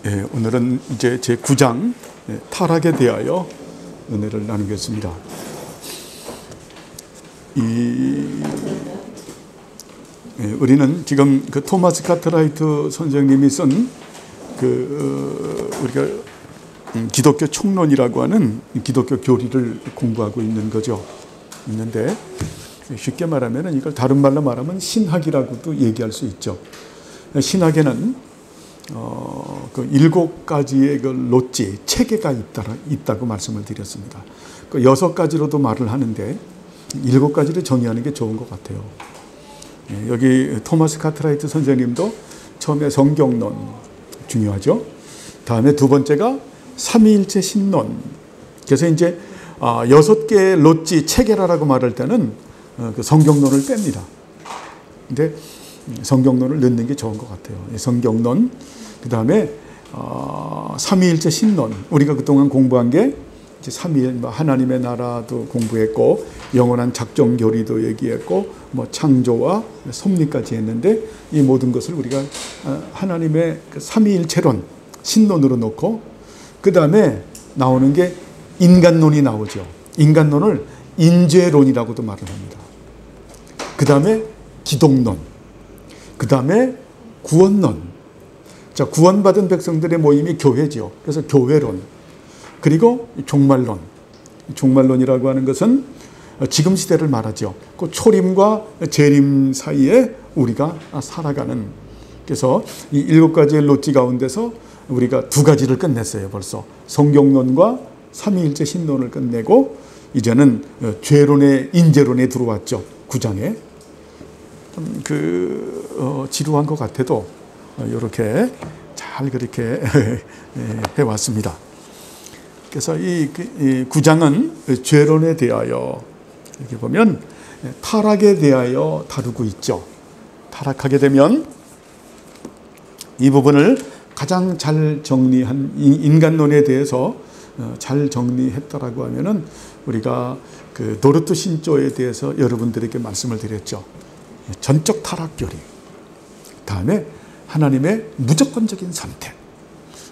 오늘은 이제 제 9장 타락에 대하여 은혜를 나누겠습니다. 우리는 지금 그 토마스 카트라이트 선생님이 쓴 우리가 기독교 총론이라고 하는 기독교 교리를 공부하고 있는 거죠. 있는데 쉽게 말하면 이걸 다른 말로 말하면 신학이라고도 얘기할 수 있죠. 신학에는 그 7가지의 그 롯지, 체계가 있다고 말씀을 드렸습니다. 그 6가지로도 말을 하는데 7가지를 정의하는 게 좋은 것 같아요. 여기 토마스 카트라이트 선생님도 처음에 성경론 중요하죠. 다음에 두 번째가 삼위일체 신론. 그래서 이제 6개의 롯지, 체계라고 말할 때는 그 성경론을 뺍니다. 근데 성경론을 넣는 게 좋은 것 같아요. 성경론, 그 다음에 삼위일체 신론. 우리가 그동안 공부한 게 이제 삼위일, 하나님의 나라도 공부했고, 영원한 작정 교리도 얘기했고, 창조와 섭리까지 했는데, 이 모든 것을 우리가 하나님의 삼위일체론, 신론으로 놓고, 그 다음에 나오는 게 인간론이 나오죠. 인간론을 인죄론이라고도 말을 합니다. 그 다음에 기독론, 그 다음에 구원론. 자, 구원받은 백성들의 모임이 교회죠. 그래서 교회론. 그리고 종말론. 종말론이라고 하는 것은 지금 시대를 말하죠. 그 초림과 재림 사이에 우리가 살아가는. 그래서 이 7가지의 롯지 가운데서 우리가 2가지를 끝냈어요, 벌써. 성경론과 삼위일체 신론을 끝내고, 이제는 죄론의 인재론에 들어왔죠. 9장에. 지루한 것 같아도 이렇게 잘 그렇게 해왔습니다. 그래서 이 9장은 죄론에 대하여, 이렇게 보면 타락에 대하여 다루고 있죠. 타락하게 되면 이 부분을 가장 잘 정리한, 인간론에 대해서 잘 정리했다라고 하면은 우리가 그 도르트 신조에 대해서 여러분들에게 말씀을 드렸죠. 전적 타락 교리, 다음에 하나님의 무조건적인 선택,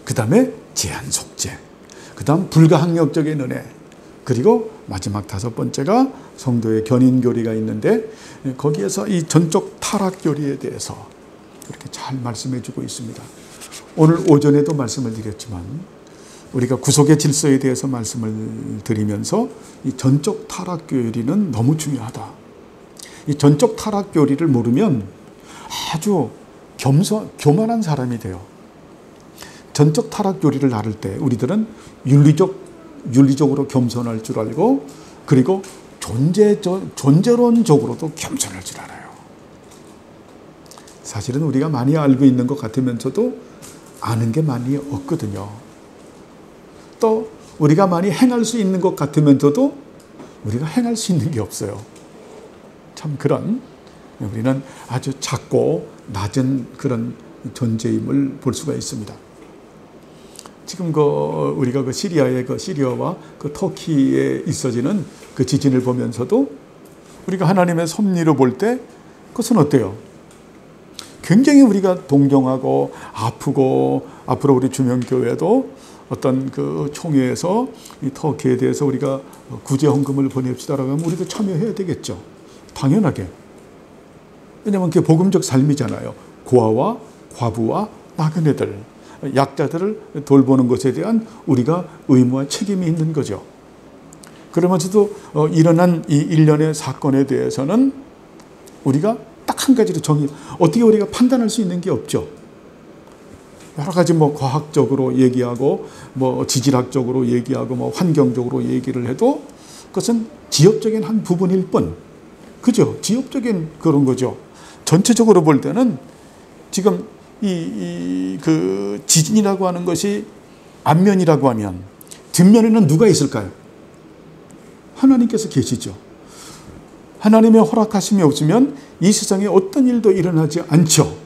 그 다음에 제한 속죄, 그 다음 불가항력적인 은혜, 그리고 마지막 5번째가 성도의 견인 교리가 있는데, 거기에서 이 전적 타락 교리에 대해서 그렇게 잘 말씀해 주고 있습니다. 오늘 오전에도 말씀을 드렸지만 우리가 구속의 질서에 대해서 말씀을 드리면서 이 전적 타락 교리는 너무 중요하다. 이 전적 타락 교리를 모르면 아주 교만한 사람이 돼요. 전적 타락 교리를 나눌 때 우리들은 윤리적으로 겸손할 줄 알고, 그리고 존재론적으로도 겸손할 줄 알아요. 사실은 우리가 많이 알고 있는 것 같으면서도 아는 게 많이 없거든요. 또 우리가 많이 행할 수 있는 것 같으면서도 우리가 행할 수 있는 게 없어요. 참 그런, 우리는 아주 작고 낮은 그런 존재임을 볼 수가 있습니다. 지금 우리가 시리아와 터키에 있어지는 그 지진을 보면서도 우리가 하나님의 섭리로 볼 때 그것은 어때요? 굉장히 우리가 동정하고 아프고, 앞으로 우리 주명교회도 어떤 그 총회에서 이 터키에 대해서 우리가 구제 헌금을 보냅시다라고 하면 우리도 참여해야 되겠죠. 당연하게. 왜냐하면 그게 복음적 삶이잖아요. 고아와 과부와 나그네들, 약자들을 돌보는 것에 대한 우리가 의무와 책임이 있는 거죠. 그러면서도 일어난 이 일련의 사건에 대해서는 우리가 딱 한 가지로 어떻게 우리가 판단할 수 있는 게 없죠. 여러 가지 과학적으로 얘기하고, 지질학적으로 얘기하고, 환경적으로 얘기를 해도 그것은 지엽적인 한 부분일 뿐. 그죠? 지엽적인 그런 거죠. 전체적으로 볼 때는 지금 그 지진이라고 하는 것이 앞면이라고 하면 뒷면에는 누가 있을까요? 하나님께서 계시죠. 하나님의 허락하심이 없으면 이 세상에 어떤 일도 일어나지 않죠.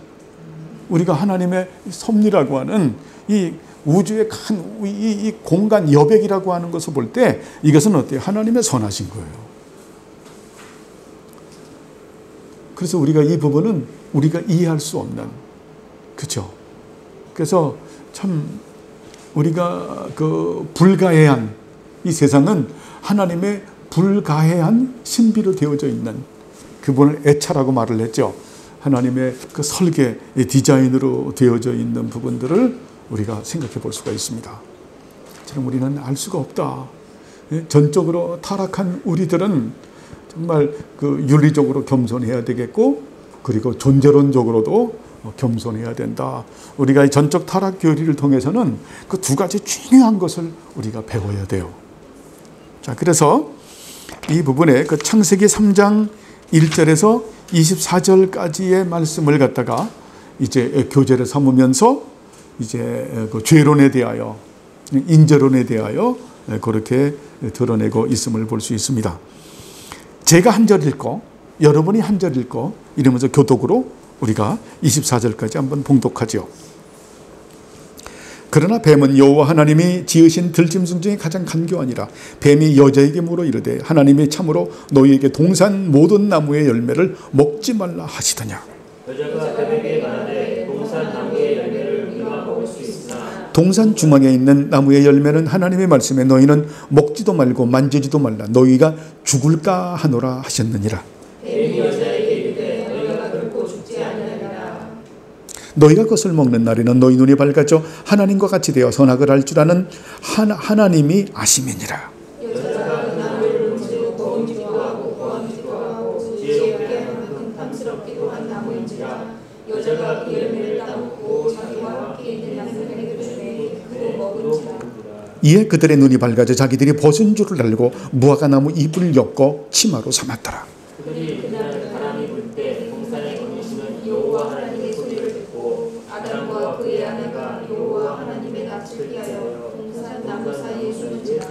우리가 하나님의 섭리라고 하는 이 우주의 이 공간 여백이라고 하는 것을 볼 때 이것은 어때요? 하나님의 선하신 거예요. 그래서 우리가 이 부분은 우리가 이해할 수 없는, 그렇죠? 그래서 참 우리가 그 불가해한 이 세상은 하나님의 불가해한 신비로 되어져 있는 그분을 애차라고 말을 했죠. 하나님의 그 설계, 디자인으로 되어져 있는 부분들을 우리가 생각해 볼 수가 있습니다. 처럼 우리는 알 수가 없다. 전적으로 타락한 우리들은 정말 그 윤리적으로 겸손해야 되겠고, 그리고 존재론적으로도 겸손해야 된다. 우리가 이 전적 타락 교리를 통해서는 그 두 가지 중요한 것을 우리가 배워야 돼요. 자, 그래서 이 부분에 그 창세기 3장 1절에서 24절까지의 말씀을 갖다가 이제 교재를 삼으면서 이제 그 죄론에 대하여, 인재론에 대하여 그렇게 드러내고 있음을 볼 수 있습니다. 제가 한 절 읽고 여러분이 한 절 읽고 이러면서 교독으로 우리가 24절까지 한번 봉독하죠. 그러나 뱀은 여호와 하나님이 지으신 들짐승 중에 가장 간교하니라. 뱀이 여자에게 물어 이르되 하나님이 참으로 너희에게 동산 모든 나무의 열매를 먹지 말라 하시더냐. 여자가 뱀에게 말하되 동산 나무의 열매를 우리가 먹을 수 있으나 동산 중앙에 있는 나무의 열매는 하나님의 말씀에 너희는 먹지도 말고 만지지도 말라 너희가 죽을까 하노라 하셨느니라. 뱀이 여자에게 이르되 너희가 결코 죽지 아니하리라. 너희가 그것을 먹는 날에는 너희 눈이 밝아져 하나님과 같이 되어 선악을 알 줄 아는 하나님이 아심이니라. 여자가 그 나무를 본즉 먹음직도 하고 보암직도 하고 지혜롭게 하는 만큼 탐스럽기도 한 나무인지라. 여자가 그 열매를 따먹고 자기와 함께 있는 남편에게 주매 그도 먹은지라. 이에 그들의 눈이 밝아져 자기들이 벗은 줄을 알고 무화과 나무 잎을 엮어 치마로 삼았더라. 그들이 그날 바람이 불 때 동산에 거니시는 여호와 하나님의 소리를 듣고 아담과 그의 아내가 여호와 하나님의 낯을 피하여 동산 나무 사이에 숨은지라.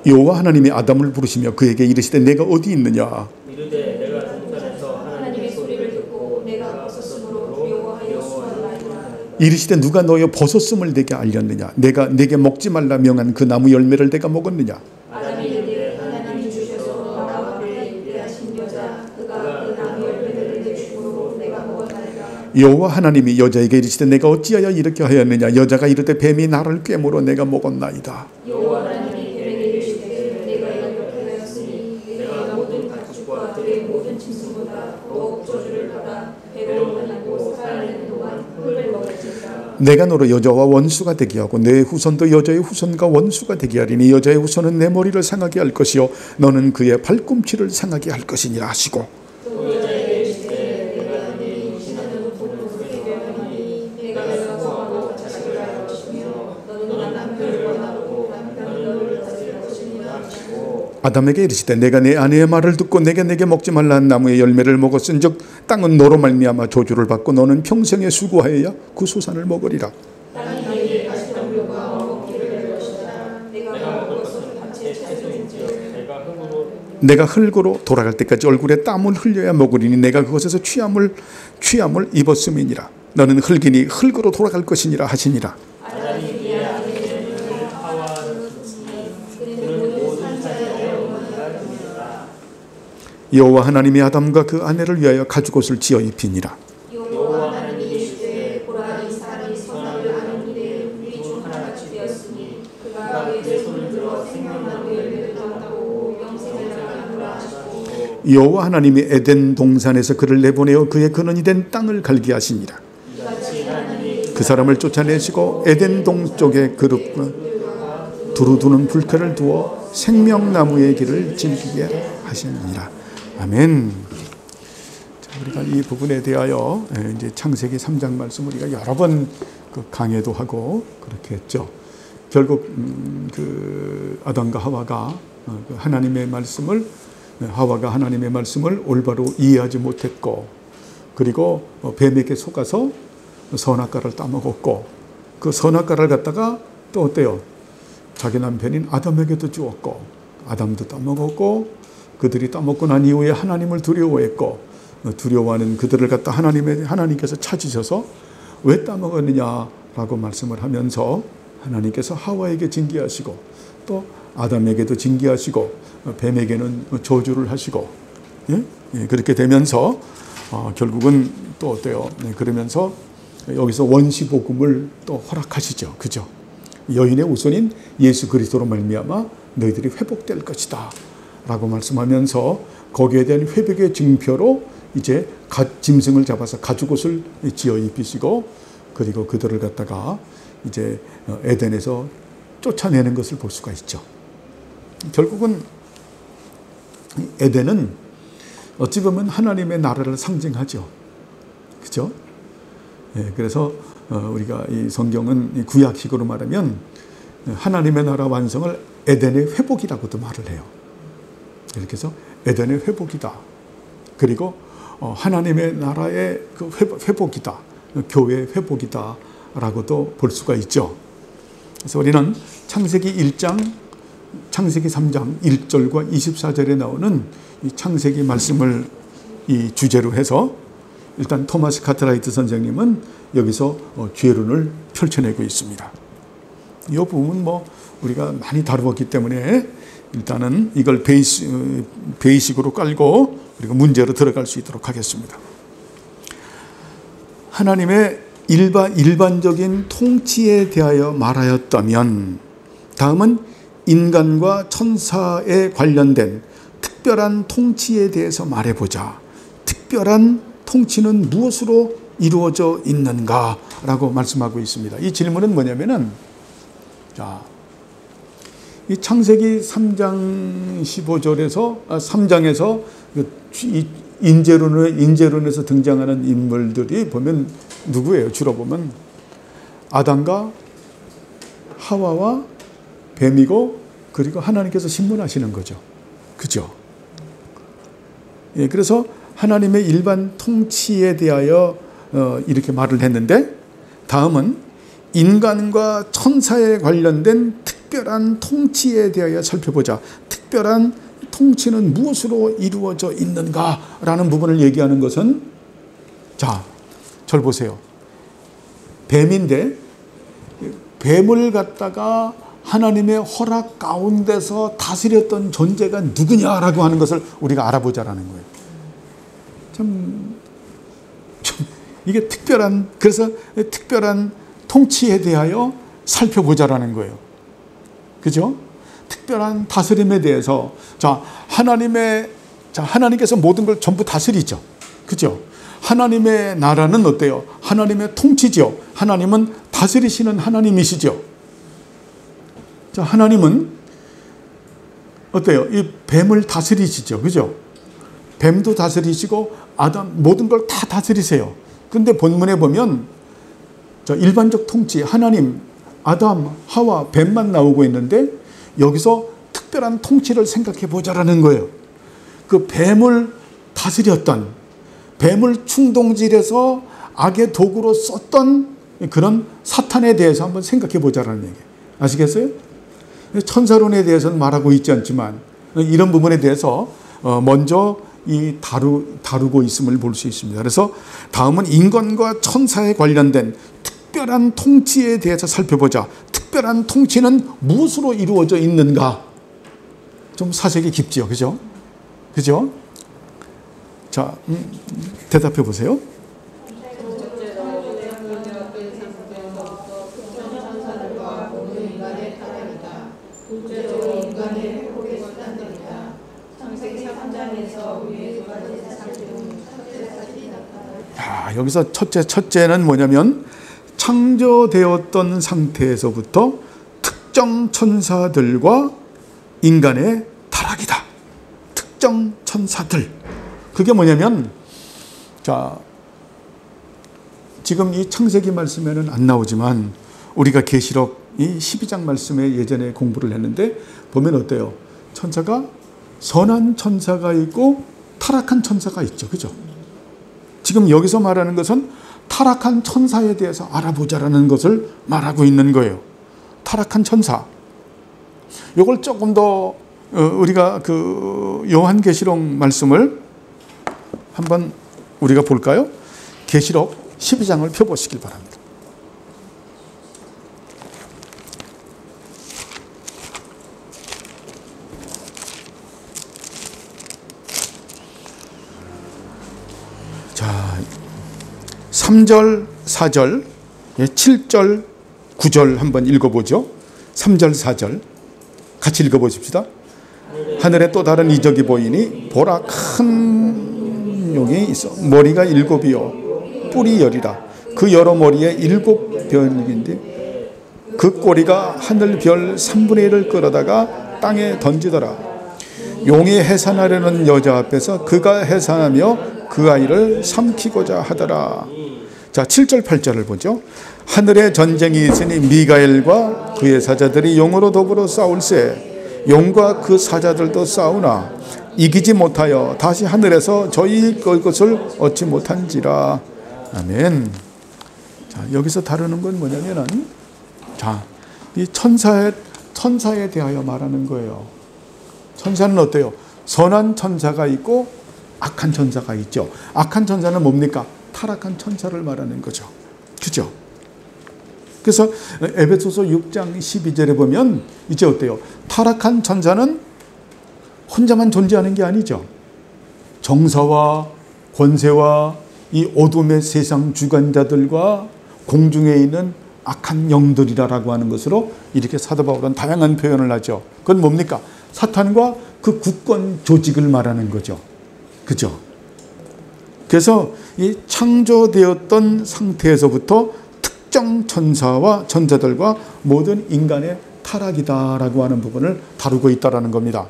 여호와 하나님이 아담을 부르시며 그에게 이르시되 내가 어디 있느냐. 이르되 내가 동산에서 하나님의 소리를 듣고 내가 벗었으므로 두려워하여 수고하나이다. 이르시되 누가 너의 벗었음을 내게 알렸느냐. 내가 내게 먹지 말라 명한 그 나무 열매를 내가 먹었느냐. 아담이 이르되 하나님이 주셔서 나와 함께 있게 하신 여자 그가 그 나무 열매를 내게 주므로 내가 먹었나이다. 여호와 하나님이 여자에게 이르시되 내가 어찌하여 이렇게 하였느냐. 여자가 이르되 뱀이 나를 꿰물어 내가 먹었나이다. 여호와 하나님이 뱀에게 이르시되 내가 이렇게 하였으니 내가 모든 가축과 들의 모든 짐승보다 더욱 저주를 받아 배로 다니고 살아내는 동안 흙을 먹을지니라. 내가 너로 여자와 원수가 되게 하고 내 후손도 여자의 후손과 원수가 되게 하리니 여자의 후손은 내 머리를 상하게 할 것이요 너는 그의 발꿈치를 상하게 할 것이니라 하시고. 또 여자에게 이르시되 내가 내 임신하는 본을 그에게 하니 내가 여자와 자식을 낳을 것이며 너는 남편을 원하고 남편은 너를 다스릴 것이니라 하시고. 아담에게 이르시되 내가 내 아내의 말을 듣고 내게 먹지 말라 한 나무의 열매를 먹었은즉 땅은 너로 말미암아 저주를 받고 너는 평생에 수고하여야 그 소산을 먹으리라. 땅이 너희에게 가시덤불과 먹기를 낼 것이다. 내가 먹을 것은 한채 채소인지요 내가 흙으로 돌아갈 때까지 얼굴에 땀을 흘려야 먹으리니 내가 그것에서 취함을 입었음이니라. 너는 흙이니 흙으로 돌아갈 것이니라 하시니라. 아담이 그의 아내에게 하와를 붙이니 그는 모든 자녀의 어머니가 되니라. 여호와 하나님이 아담과 그 아내를 위하여 가죽옷을 지어 입히니라. 여호와 하나님이 이르시되 보라 이 사람이 선악을 아는 이에 우리 중 하나같이 되었으니 그가 그의 손을 들어 생명나무 열매를 따먹고 영생을 나누라 하시고. 여호와 하나님이 에덴 동산에서 그를 내보내어 그의 근원이 된 땅을 갈게 하시니라. 이같이 하나님이 그 사람을 쫓아내시고 에덴 동쪽에 그룹과 두루두는 불쾌를 두어 생명나무의 길을 즐기게 하시니라. 아멘. 자, 우리가 이 부분에 대하여 이제 창세기 3장 말씀 우리가 여러 번 그 강해도 하고 그렇게 했죠. 결국 그 아담과 하와가 하나님의 말씀을 하와가 하나님의 말씀을 올바로 이해하지 못했고, 그리고 뱀에게 속아서 선악과를 따먹었고, 그 선악과를 갖다가 또 어때요? 자기 남편인 아담에게도 주었고, 아담도 따먹었고, 그들이 따먹고 난 이후에 하나님을 두려워했고, 두려워하는 그들을 갖다 하나님께서 찾으셔서 왜 따먹었느냐라고 말씀을 하면서 하나님께서 하와에게 징계하시고 또 아담에게도 징계하시고 뱀에게는 저주를 하시고, 그렇게 되면서 결국은 또 어때요? 그러면서 여기서 원시복음을 또 허락하시죠. 그죠? 여인의 우선인 예수 그리스도로 말미암아 너희들이 회복될 것이다 라고 말씀하면서 거기에 대한 회복의 증표로 이제 짐승을 잡아서 가죽옷을 지어 입히시고 그리고 그들을 갖다가 이제 에덴에서 쫓아내는 것을 볼 수가 있죠. 결국은 에덴은 어찌 보면 하나님의 나라를 상징하죠. 그죠? 예, 그래서 우리가 이 성경은 구약식으로 말하면 하나님의 나라 완성을 에덴의 회복이라고도 말을 해요. 이렇게 해서 에덴의 회복이다. 그리고 하나님의 나라의 그 회복이다. 교회의 회복이다. 라고도 볼 수가 있죠. 그래서 우리는 창세기 1장, 창세기 3장 1절과 24절에 나오는 이 창세기 말씀을 이 주제로 해서 일단 토마스 카트라이트 선생님은 여기서 죄론을 펼쳐내고 있습니다. 이 부분은 뭐 우리가 많이 다루었기 때문에 일단은 이걸 베이식으로 깔고 그리고 문제로 들어갈 수 있도록 하겠습니다. 하나님의 일반적인 통치에 대하여 말하였다면 다음은 인간과 천사에 관련된 특별한 통치에 대해서 말해보자. 특별한 통치는 무엇으로 이루어져 있는가? 라고 말씀하고 있습니다. 이 질문은 뭐냐면은, 자, 이 창세기 3장 15절에서, 3장에서 인재론에서 등장하는 인물들이 보면 누구예요? 주로 보면 아담과 하와와 뱀이고 그리고 하나님께서 신문하시는 거죠. 그죠? 예, 그래서 하나님의 일반 통치에 대하여 이렇게 말을 했는데 다음은 인간과 천사에 관련된 특별한 통치에 대하여 살펴보자. 특별한 통치는 무엇으로 이루어져 있는가라는 부분을 얘기하는 것은 자, 절 보세요. 뱀인데 뱀을 갖다가 하나님의 허락 가운데서 다스렸던 존재가 누구냐라고 하는 것을 우리가 알아보자라는 거예요. 좀 이게 그래서 특별한 통치에 대하여 살펴보자라는 거예요. 그죠? 특별한 다스림에 대해서 하나님께서 모든 걸 전부 다스리죠. 그죠? 하나님의 나라는 어때요? 하나님의 통치죠. 하나님은 다스리시는 하나님이시죠. 자, 하나님은 어때요? 이 뱀을 다스리시죠. 그죠? 뱀도 다스리시고 아담 모든 걸 다 다스리세요. 근데 본문에 보면 일반적 통치 하나님, 아담, 하와, 뱀만 나오고 있는데 여기서 특별한 통치를 생각해 보자라는 거예요. 그 뱀을 다스렸던, 뱀을 충동질해서 악의 도구로 썼던 그런 사탄에 대해서 한번 생각해 보자라는 얘기예요. 아시겠어요? 천사론에 대해서는 말하고 있지 않지만 이런 부분에 대해서 먼저 다루고 있음을 볼 수 있습니다. 그래서 다음은 인간과 천사에 관련된 특별한 통치에 대해서 살펴보자. 특별한 통치는 무엇으로 이루어져 있는가? 좀 사색이 깊지요. 그죠? 그죠? 자, 대답해 보세요. 여기서 첫째는 뭐냐면 창조되었던 상태에서부터 특정 천사들과 인간의 타락이다. 특정 천사들. 그게 뭐냐면 지금 이 창세기 말씀에는 안 나오지만 우리가 계시록 이 12장 말씀에 예전에 공부를 했는데 보면 어때요? 천사가 선한 천사가 있고 타락한 천사가 있죠. 그죠? 지금 여기서 말하는 것은 타락한 천사에 대해서 알아보자라는 것을 말하고 있는 거예요. 타락한 천사. 이걸 조금 더 우리가 그 요한계시록 말씀을 한번 우리가 볼까요? 계시록 12장을 펴보시길 바랍니다. 자, 3절, 4절, 7절, 9절 한번 읽어보죠. 3절, 4절 같이 읽어보십시다. 하늘에 또 다른 이적이 보이니 보라 큰 용이 있어 머리가 7이요 뿔이 10이라. 그 여러 머리에 7별인데 그 꼬리가 하늘 별 3분의 1을 끌어다가 땅에 던지더라. 용이 해산하려는 여자 앞에서 그가 해산하며 그 아이를 삼키고자 하더라. 자, 7절 8절을 보죠. 하늘에 전쟁이 있으니 미가엘과 그의 사자들이 용으로 더불어 싸울세 용과 그 사자들도 싸우나 이기지 못하여 다시 하늘에서 저희 것을 얻지 못한지라. 아멘. 자, 여기서 다루는 건 뭐냐면은, 자, 이 천사에 대하여 말하는 거예요. 천사는 어때요? 선한 천사가 있고 악한 천사가 있죠. 악한 천사는 뭡니까? 타락한 천사를 말하는 거죠. 그죠? 그래서 에베소서 6장 12절에 보면 이제 어때요? 타락한 천사는 혼자만 존재하는 게 아니죠. 정사와 권세와 이 어둠의 세상 주관자들과 공중에 있는 악한 영들이라고 하는 것으로 이렇게 사도 바울은 다양한 표현을 하죠. 그건 뭡니까? 사탄과 그 국권 조직을 말하는 거죠. 그죠? 그래서 이 창조되었던 상태에서부터 특정 천사와 천사들과 모든 인간의 타락이다라고 하는 부분을 다루고 있다라는 겁니다.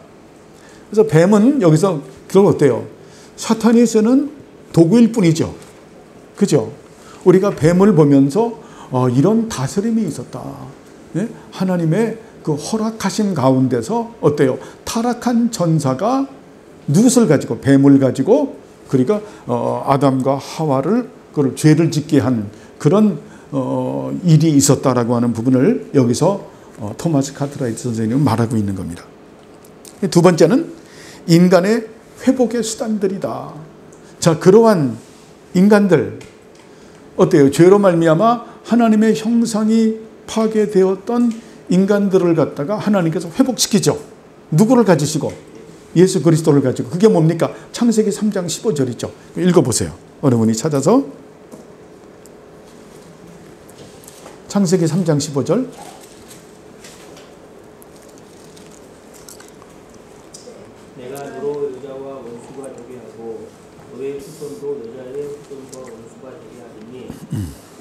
그래서 뱀은 여기서 그걸 어때요? 사탄이 쓰는 도구일 뿐이죠. 그죠? 우리가 뱀을 보면서 이런 다스림이 있었다. 네? 하나님의 그 허락하신 가운데서 어때요? 타락한 천사가 누구를 가지고 뱀을 가지고 그러니까 아담과 하와를 그걸 죄를 짓게 한 그런 일이 있었다라고 하는 부분을 여기서 토마스 카트라이트 선생님은 말하고 있는 겁니다. 두 번째는 인간의 회복의 수단들이다. 자, 그러한 인간들 어때요? 죄로 말미암아 하나님의 형상이 파괴되었던 인간들을 갖다가 하나님께서 회복시키죠. 누구를 가지시고? 예수 그리스도를 가지고. 그게 뭡니까? 창세기 3장 15절이죠. 읽어보세요. 어느 분이 찾아서. 창세기 3장 15절. 내가 너로 여자와 원수가 되게 하고 너의 후손도 여자의 후손과 원수가 되게 하리니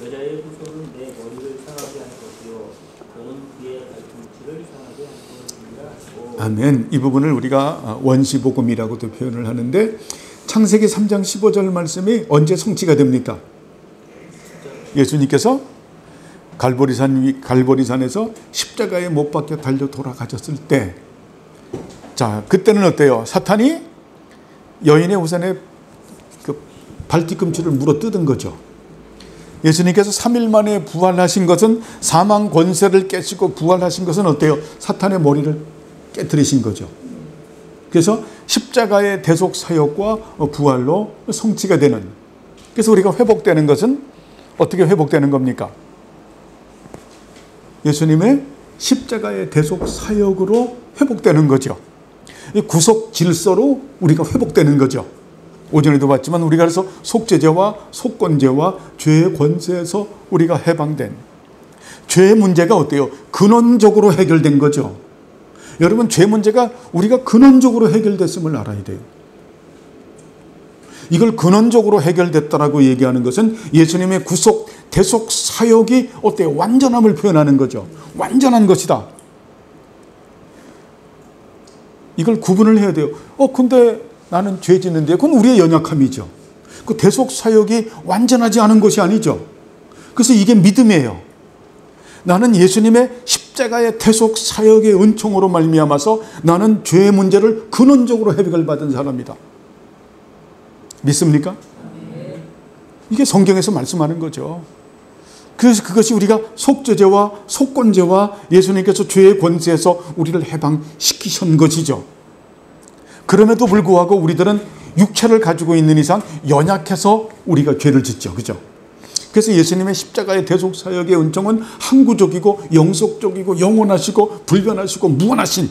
여자의 후손은 내 머리를 상하게 할 것이요 너는 그의 발꿈치를 상하게 할 것이니라 하고. 아멘. 이 부분을 우리가 원시복음이라고도 표현을 하는데 창세기 3장 15절 말씀이 언제 성취가 됩니까? 예수님께서 갈보리산에서 십자가에 못 박혀 달려 돌아가셨을 때, 자, 그때는 어때요? 사탄이 여인의 우산에 그 발뒤꿈치를 물어 뜯은 거죠. 예수님께서 3일 만에 부활하신 것은 사망 권세를 깨시고 부활하신 것은 어때요? 사탄의 머리를 깨뜨리신 거죠. 그래서 십자가의 대속 사역과 부활로 성취가 되는, 그래서 우리가 회복되는 것은 어떻게 회복되는 겁니까? 예수님의 십자가의 대속 사역으로 회복되는 거죠. 구속 질서로 우리가 회복되는 거죠. 오전에도 봤지만 우리가 그래서 속죄죄와 속건죄와 죄의 권세에서 우리가 해방된, 죄의 문제가 어때요? 근원적으로 해결된 거죠. 여러분, 죄 문제가 우리가 근원적으로 해결됐음을 알아야 돼요. 이걸 근원적으로 해결됐다라고 얘기하는 것은 예수님의 구속, 대속 사역이 어때요? 완전함을 표현하는 거죠. 완전한 것이다. 이걸 구분을 해야 돼요. 근데 나는 죄 짓는데, 그건 우리의 연약함이죠. 그 대속 사역이 완전하지 않은 것이 아니죠. 그래서 이게 믿음이에요. 나는 예수님의 십자가의 대속 사역의 은총으로 말미암아서 나는 죄의 문제를 근원적으로 해결을 받은 사람이다. 믿습니까? 이게 성경에서 말씀하는 거죠. 그래서 그것이 우리가 속죄죄와 속건죄와 예수님께서 죄의 권세에서 우리를 해방시키신 것이죠. 그럼에도 불구하고 우리들은 육체를 가지고 있는 이상 연약해서 우리가 죄를 짓죠. 그죠? 그래서 예수님의 십자가의 대속 사역의 은총은 항구적이고 영속적이고 영원하시고 불변하시고 무한하신,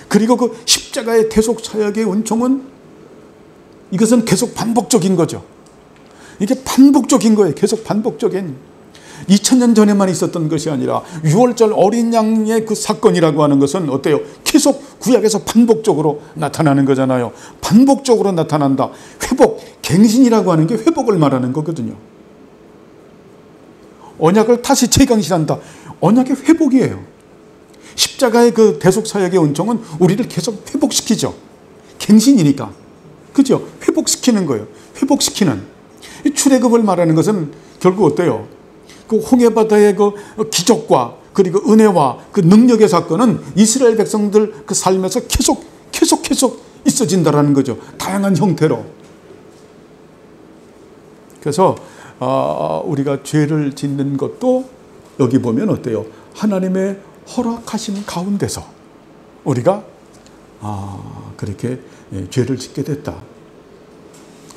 그리고 그 십자가의 대속 사역의 은총은 이것은 계속 반복적인 거죠. 이게 반복적인 거예요. 계속 반복적인. 2000년 전에만 있었던 것이 아니라 6월절 어린 양의 그 사건이라고 하는 것은 어때요? 계속 구약에서 반복적으로 나타나는 거잖아요. 반복적으로 나타난다. 회복, 갱신이라고 하는 게 회복을 말하는 거거든요. 언약을 다시 재강신한다. 언약의 회복이에요. 십자가의 그 대속사역의 은총은 우리를 계속 회복시키죠. 갱신이니까. 그죠? 회복시키는 거예요. 회복시키는. 이 출애굽을 말하는 것은 결국 어때요? 그 홍해바다의 그 기적과 그리고 은혜와 그 능력의 사건은 이스라엘 백성들 그 삶에서 계속 있어진다라는 거죠. 다양한 형태로. 그래서 우리가 죄를 짓는 것도 여기 보면 어때요? 하나님의 허락하신 가운데서 우리가 그렇게 죄를 짓게 됐다.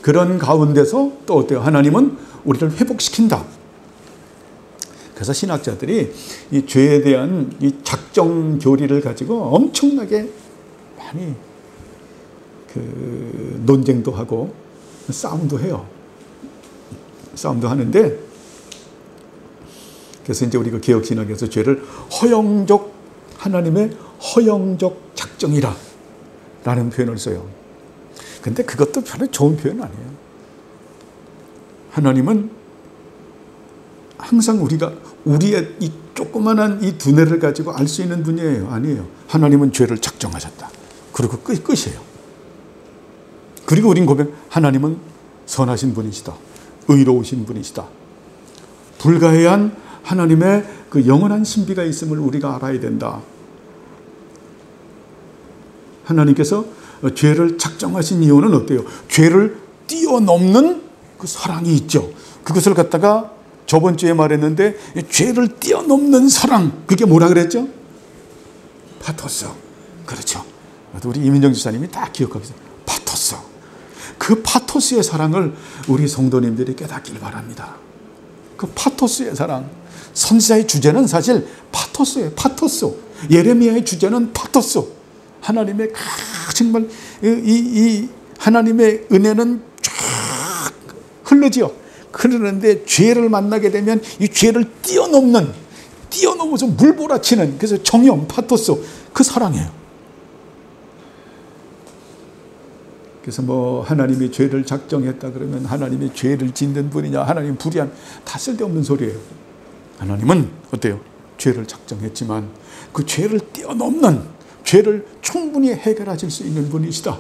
그런 가운데서 또 어때요? 하나님은 우리를 회복시킨다. 그래서 신학자들이 이 죄에 대한 이 작정 교리를 가지고 엄청나게 많이 그 논쟁도 하고 싸움도 해요. 싸움도 하는데, 그래서 이제 우리가 개혁신학에서 죄를 하나님의 허영적 작정이라 라는 표현을 써요. 근데 그것도 별로 좋은 표현 아니에요. 하나님은 항상 우리의 이 조그만한 이 두뇌를 가지고 알 수 있는 분이에요. 아니에요. 하나님은 죄를 작정하셨다. 그리고 끝이에요. 그리고 우린 고백, 하나님은 선하신 분이시다. 의로우신 분이시다. 불가해한 하나님의 그 영원한 신비가 있음을 우리가 알아야 된다. 하나님께서 죄를 작정하신 이유는 어때요? 죄를 뛰어넘는 그 사랑이 있죠. 그것을 갖다가 저번 주에 말했는데, 죄를 뛰어넘는 사랑, 그게 뭐라 그랬죠? 파토스. 그렇죠. 우리 이민정 지사님이 다 기억하고 있어요. 파토스. 그 파토스의 사랑을 우리 성도님들이 깨닫길 바랍니다. 그 파토스의 사랑. 선지자의 주제는 사실 파토스예요. 파토스. 예레미야의 주제는 파토스. 하나님의 정말 이 하나님의 은혜는 쫙 흐르지요. 흐르는데 죄를 만나게 되면 이 죄를 뛰어넘어서 물몰아치는, 그래서 정형 파토스, 그 사랑이에요. 그래서 뭐 하나님이 죄를 작정했다 그러면 하나님이 죄를 짓는 분이냐, 하나님 불의한, 다 쓸데없는 소리예요. 하나님은 어때요? 죄를 작정했지만 그 죄를 뛰어넘는, 죄를 충분히 해결하실 수 있는 분이시다.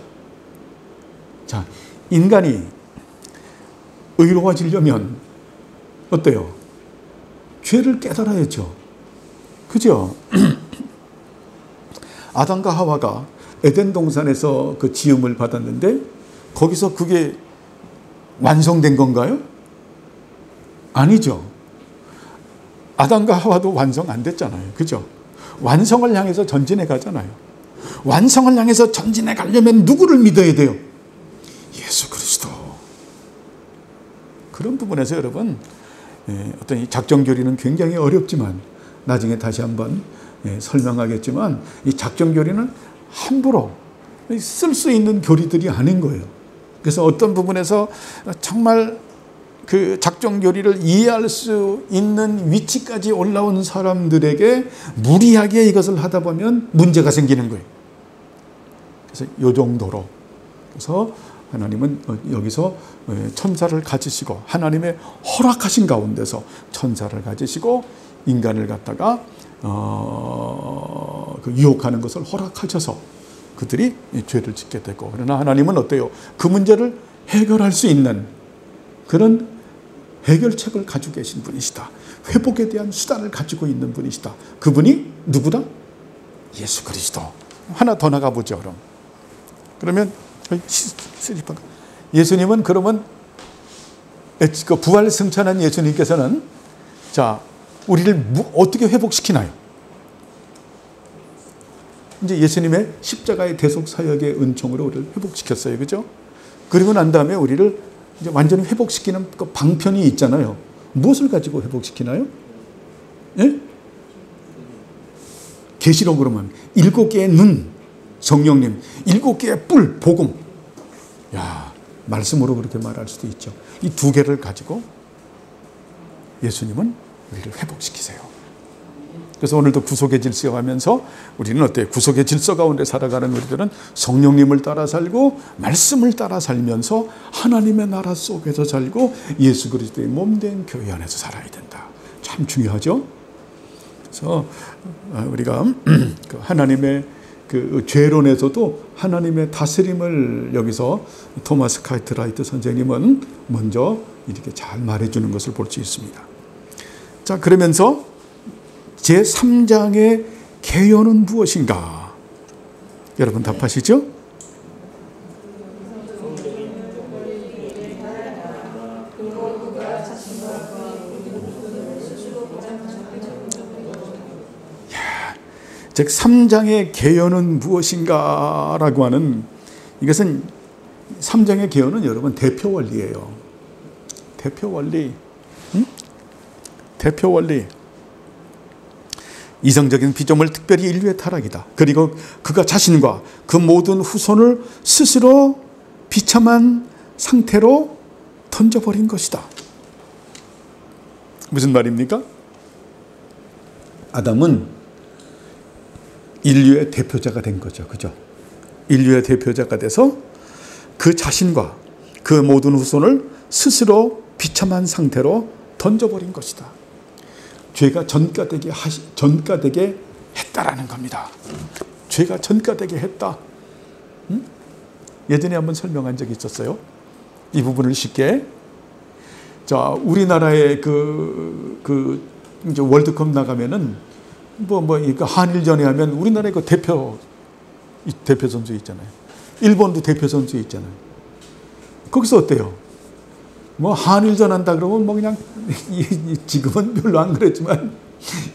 자, 인간이 의로워지려면 어때요? 죄를 깨달아야죠. 그죠? 아담과 하와가 에덴 동산에서 그 지음을 받았는데 거기서 그게 완성된 건가요? 아니죠. 아담과 하와도 완성 안 됐잖아요. 그죠? 완성을 향해서 전진해 가잖아요. 완성을 향해서 전진해 가려면 누구를 믿어야 돼요? 예수 그리스도. 그런 부분에서 여러분, 어떤 이 작정교리는 굉장히 어렵지만 나중에 다시 한번 설명하겠지만, 이 작정교리는 함부로 쓸 수 있는 교리들이 아닌 거예요. 그래서 어떤 부분에서 정말 그 작정교리를 이해할 수 있는 위치까지 올라온 사람들에게 무리하게 이것을 하다 보면 문제가 생기는 거예요. 그래서 이 정도로. 그래서 하나님은 여기서 천사를 가지시고, 하나님의 허락하신 가운데서 천사를 가지시고 인간을 갖다가 그 유혹하는 것을 허락하셔서 그들이 죄를 짓게 되고, 그러나 하나님은 어때요? 그 문제를 해결할 수 있는 그런 해결책을 가지고 계신 분이시다. 회복에 대한 수단을 가지고 있는 분이시다. 그분이 누구다? 예수 그리스도. 하나 더 나가보죠. 그러면 예수님은, 그러면 그 부활 승천한 예수님께서는 자, 우리를 어떻게 회복시키나요? 이제 예수님의 십자가의 대속 사역의 은총으로 우리를 회복시켰어요. 그죠? 그리고 난 다음에 우리를 이제 완전히 회복시키는 그 방편이 있잖아요. 무엇을 가지고 회복시키나요? 예? 계시록으로 보면 7개의 눈, 성령님, 7개의 뿔, 복음. 야, 말씀으로 그렇게 말할 수도 있죠. 이 두 개를 가지고 예수님은 우리를 회복시키세요. 그래서 오늘도 구속의 질서 하면서 우리는 어때요? 구속의 질서 가운데 살아가는 우리들은 성령님을 따라 살고 말씀을 따라 살면서 하나님의 나라 속에서 살고 예수 그리스도의 몸된 교회 안에서 살아야 된다. 참 중요하죠. 그래서 우리가 하나님의 그 죄론에서도 하나님의 다스림을 여기서 토마스 카이트라이트 선생님은 먼저 이렇게 잘 말해주는 것을 볼 수 있습니다. 자, 그러면서 제3장의 개요는 무엇인가? 여러분 답하시죠? 즉 3장의 개요는 무엇인가라고 하는 이것은 3장의 개요는 여러분 대표 원리예요. 대표 원리. 대표 원리. 이성적인 피조물 특별히 인류의 타락이다. 그리고 그가 자신과 그 모든 후손을 스스로 비참한 상태로 던져버린 것이다. 무슨 말입니까? 아담은 인류의 대표자가 된 거죠. 그죠? 인류의 대표자가 돼서 그 자신과 그 모든 후손을 스스로 비참한 상태로 던져버린 것이다. 죄가 전가되게 했다라는 겁니다. 죄가 전가되게 했다. 예전에 한번 설명한 적이 있었어요. 이 부분을 쉽게. 자, 우리나라의 이제 월드컵 나가면은 한일전에 하면 우리나라의 그 대표 선수 있잖아요. 일본도 대표 선수 있잖아요. 거기서 어때요? 한일전 한다 그러면 그냥 지금은 별로 안 그랬지만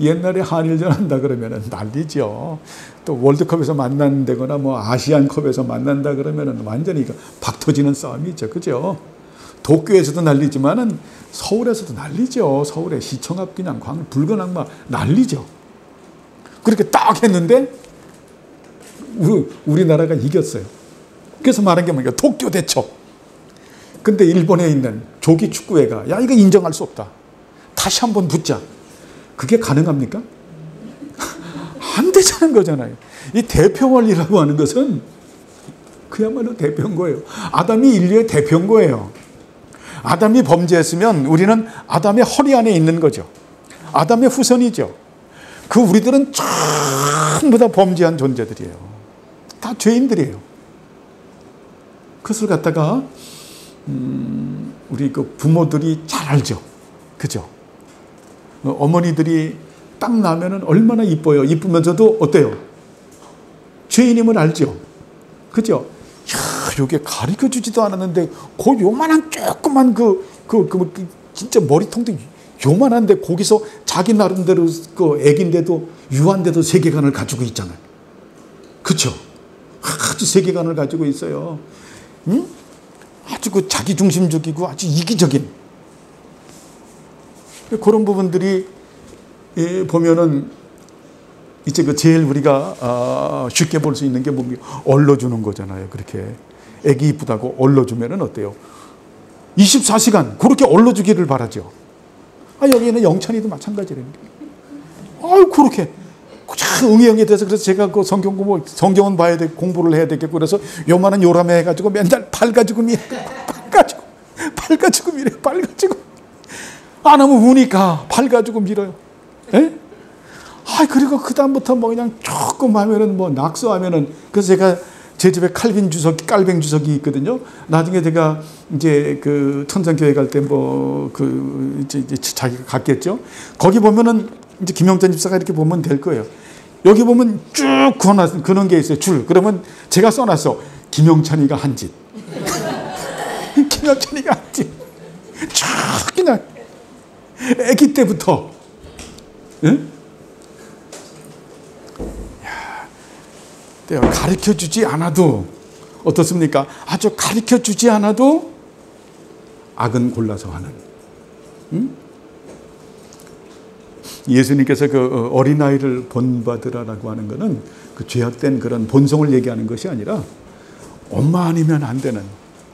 옛날에 한일전 한다 그러면은 난리죠. 또 월드컵에서 만난다거나 아시안컵에서 만난다 그러면은 완전히 박 터지는 싸움이죠. 그죠? 도쿄에서도 난리지만은 서울에서도 난리죠. 서울에 시청 앞 그냥 붉은 악마 난리죠. 그렇게 딱 했는데 우리나라가 이겼어요. 그래서 말한 게 뭐냐? 도쿄 대첩. 근데 일본에 있는 조기 축구회가 야 이거 인정할 수 없다. 다시 한번 붙자. 그게 가능합니까? 안 되자는 거잖아요. 이 대표 원리라고 하는 것은 그야말로 대표인 거예요. 아담이 인류의 대표인 거예요. 아담이 범죄했으면 우리는 아담의 허리 안에 있는 거죠. 아담의 후손이죠. 우리들은 전부 다 범죄한 존재들이에요. 다 죄인들이에요. 그것을 갖다가 우리 부모들이 잘 알죠. 그죠? 어머니들이 딱 나면은 얼마나 이뻐요. 이쁘면서도 어때요? 죄인임을 알죠. 그죠? 야, 이게 가르쳐 주지도 않았는데 요만한 조그만 진짜 머리통도 요만한데 거기서 자기 나름대로 애기인데도 유한데도 세계관을 가지고 있잖아요. 그렇죠? 아주 세계관을 가지고 있어요. 응? 아주 자기 중심적이고 아주 이기적인 그런 부분들이 보면은 이제 제일 우리가 쉽게 볼 수 있는 게 뭡니까? 얼러주는 거잖아요. 그렇게 애기 이쁘다고 얼러주면은 어때요? 24시간 그렇게 얼러주기를 바라죠. 여기는 영찬이도 마찬가지라는 거예요. 그렇게 응애응애 돼서 그래서 제가 성경은 봐야 돼 공부를 해야 되겠고 그래서 요만한 요람에 해가지고 맨날 팔 가지고 안 하면 우니까 팔 가지고 밀어요. 예? 그리고 그다음부터 그냥 조금 하면은 낙서하면은 그래서 제가 제 집에 깔뱅 주석이 있거든요. 나중에 제가 이제 천상교회 갈 때 이제 자기가 갔겠죠. 거기 보면은 이제 김영찬 집사가 이렇게 보면 될 거예요. 여기 보면 쭉 그는 게 있어요. 줄. 그러면 제가 써놨어. 김영찬이가 한 짓. 김영찬이가 한 짓. 쭉 그냥 아기 때부터. 응? 가르쳐주지 않아도 어떻습니까? 아주 가르쳐주지 않아도 악은 골라서 하는. 응? 예수님께서 어린아이를 본받으라라고 하는 것은 죄악된 그런 본성을 얘기하는 것이 아니라 엄마 아니면 안 되는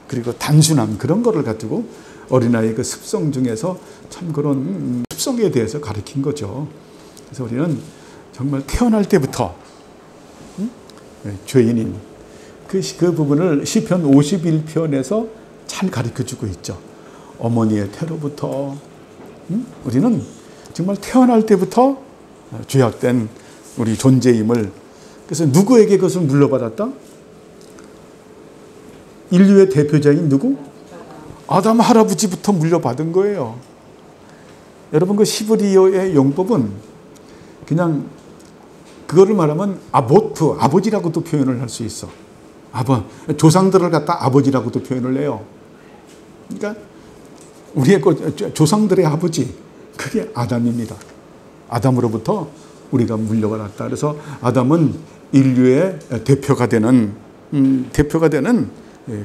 그리고 단순함, 그런 거를 가지고 어린아이의 그 습성 중에서 참 그런 습성에 대해서 가르친 거죠. 그래서 우리는 정말 태어날 때부터 죄인인 그 부분을 시편 51편에서 잘 가르쳐주고 있죠. 어머니의 태로부터 우리는 정말 태어날 때부터 죄악된 우리 존재임을, 그래서 누구에게 그것을 물려받았다? 인류의 대표자인 누구? 아담 할아버지부터 물려받은 거예요. 여러분, 그 히브리어의 용법은 그냥 그거를 말하면 아보트, 아버지라고도 표현을 할 수 있어. 조상들을 갖다 아버지라고도 표현을 해요. 그러니까 우리의 조상들의 아버지, 그게 아담입니다. 아담으로부터 우리가 물려받았다. 그래서 아담은 인류의 대표가 되는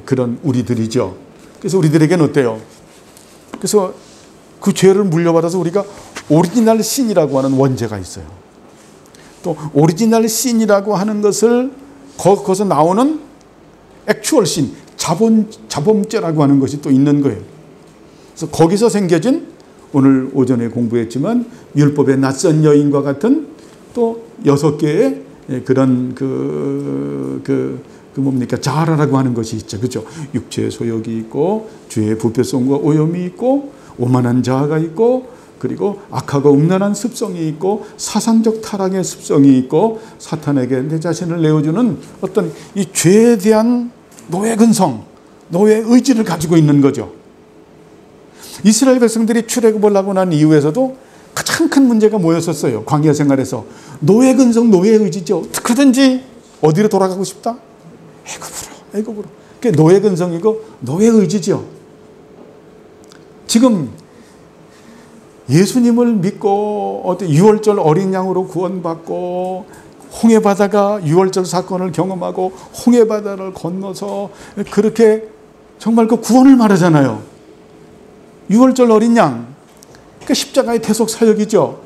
그런 우리들이죠. 그래서 우리들에게는 어때요? 그래서 그 죄를 물려받아서 우리가 오리지널 신이라고 하는 원죄가 있어요. 또 오리지널 신이라고 하는 것을 거기서 나오는 액추얼 신, 자범죄라고 하는 것이 또 있는 거예요. 그래서 거기서 생겨진 오늘 오전에 공부했지만 율법의 낯선 여인과 같은 또 6개의 그런 뭡니까? 자라라고 하는 것이 있죠. 그죠? 육체의 소욕이 있고, 죄의 부패성과 오염이 있고, 오만한 자아가 있고, 그리고 악하고 음란한 습성이 있고, 사상적 타락의 습성이 있고, 사탄에게 내 자신을 내어주는 어떤 이 죄에 대한 노예 근성, 노예 의지를 가지고 있는 거죠. 이스라엘 백성들이 출애굽을 하고 난 이후에서도 가장 큰 문제가 뭐였었어요? 광야 생활에서 노예 근성, 노예 의지죠. 어떻게든지 어디로 돌아가고 싶다? 애굽으로. 그게 노예 근성이고 노예 의지죠. 지금 예수님을 믿고 유월절 어린 양으로 구원받고 홍해바다가 유월절 사건을 경험하고 홍해바다를 건너서 그렇게 정말 그 구원을 말하잖아요. 유월절 어린 양, 그 십자가의 대속 사역이죠.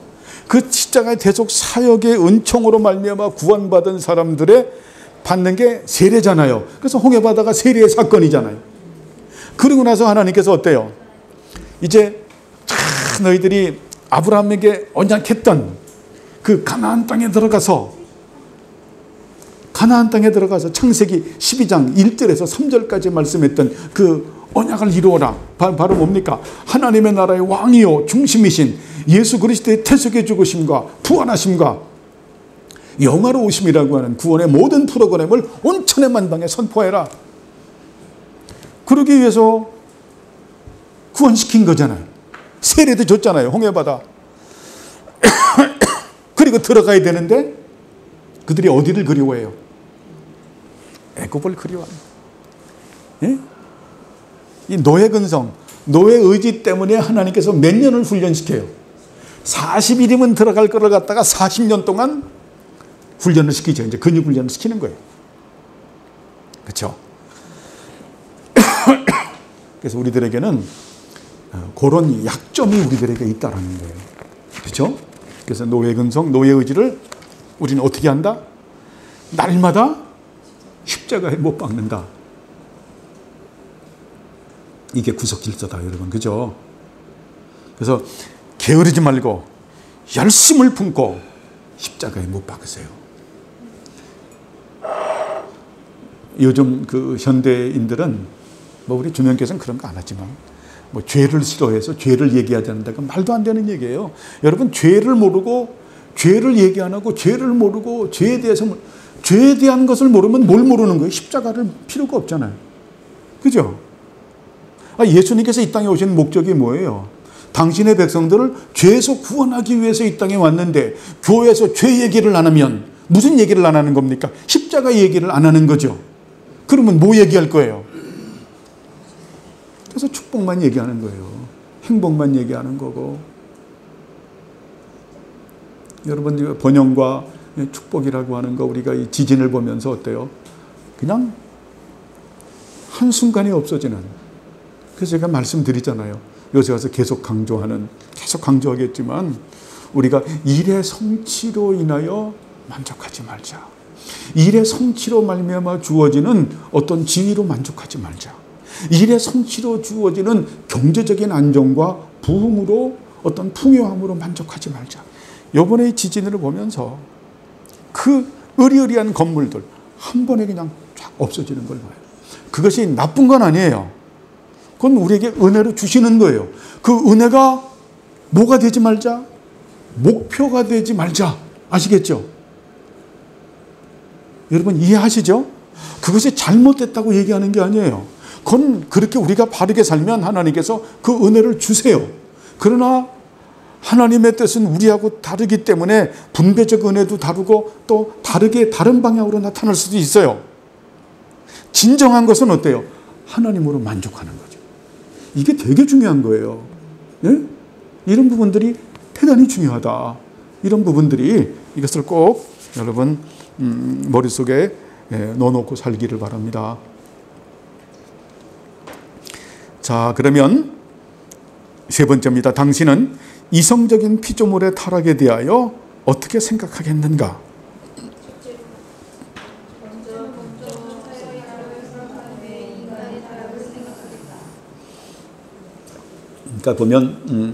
그 십자가의 대속 사역의 은총으로 말미암아 구원받은 사람들의 받는 게 세례잖아요. 그래서 홍해바다가 세례의 사건이잖아요. 그러고 나서 하나님께서 어때요? 이제 너희들이 아브라함에게 언약했던 그 가나안 땅에 들어가서 창세기 12장 1절에서 3절까지 말씀했던 그 언약을 이루어라. 바로 뭡니까? 하나님의 나라의 왕이요 중심이신 예수 그리스도의 태속의 죽으심과 부활하심과 영화로우심이라고 하는 구원의 모든 프로그램을 온천의 만방에 선포해라. 그러기 위해서 구원시킨 거잖아요. 세례도 줬잖아요. 홍해바다. 그리고 들어가야 되는데 그들이 어디를 그리워해요? 애굽을 그리워합니다. 예? 이 노예 근성, 노예 의지 때문에 하나님께서 몇 년을 훈련시켜요. 40일이면 들어갈 거를 갖다가 40년 동안 훈련을 시키죠. 이제 근육 훈련을 시키는 거예요. 그렇죠? 그래서 우리들에게는 그런 약점이 우리들에게 있다라는 거예요. 그렇죠? 그래서 노예 근성, 노예 의지를 우리는 어떻게 한다? 날마다 십자가에 못 박는다. 이게 구속 질서다, 여러분. 그죠? 그래서 게으르지 말고 열심을 품고 십자가에 못 박으세요. 요즘 그 현대인들은 뭐 우리 주명께서는 그런 거 안 하지만 뭐 죄를 싫어해서 죄를 얘기하지 않는다가 말도 안 되는 얘기예요. 여러분, 죄를 모르고 죄를 얘기 안 하고 죄를 모르고 죄에 대한 것을 모르면 뭘 모르는 거예요? 십자가를 필요가 없잖아요. 그죠? 예수님께서 이 땅에 오신 목적이 뭐예요? 당신의 백성들을 죄에서 구원하기 위해서 이 땅에 왔는데 교회에서 죄 얘기를 안 하면 무슨 얘기를 안 하는 겁니까? 십자가 얘기를 안 하는 거죠. 그러면 뭐 얘기할 거예요? 그래서 축복만 얘기하는 거예요. 행복만 얘기하는 거고. 여러분, 번영과 축복이라고 하는 거 우리가 이 지진을 보면서 어때요? 그냥 한순간에 없어지는. 그래서 제가 말씀드리잖아요. 요새 와서 계속 강조하겠지만 우리가 일의 성취로 인하여 만족하지 말자. 일의 성취로 말미암아 주어지는 어떤 지위로 만족하지 말자. 일의 성취로 주어지는 경제적인 안정과 부흥으로 어떤 풍요함으로 만족하지 말자. 요번에 이 지진을 보면서 그 으리으리한 건물들 한 번에 그냥 쫙 없어지는 걸 봐요. 그것이 나쁜 건 아니에요. 그건 우리에게 은혜로 주시는 거예요. 그 은혜가 뭐가 되지 말자? 목표가 되지 말자. 아시겠죠? 여러분 이해하시죠? 그것이 잘못됐다고 얘기하는 게 아니에요. 그건 그렇게 우리가 바르게 살면 하나님께서 그 은혜를 주세요. 그러나 하나님의 뜻은 우리하고 다르기 때문에 분배적 은혜도 다르고 또 다르게 다른 방향으로 나타날 수도 있어요. 진정한 것은 어때요? 하나님으로 만족하는 거죠. 이게 되게 중요한 거예요. 예? 이런 부분들이 대단히 중요하다. 이런 부분들이 이것을 꼭 여러분 머릿속에 넣어놓고 살기를 바랍니다. 자, 그러면 세 번째입니다. 당신은 이성적인 피조물의 타락에 대하여 어떻게 생각하겠는가? 그러니까 보면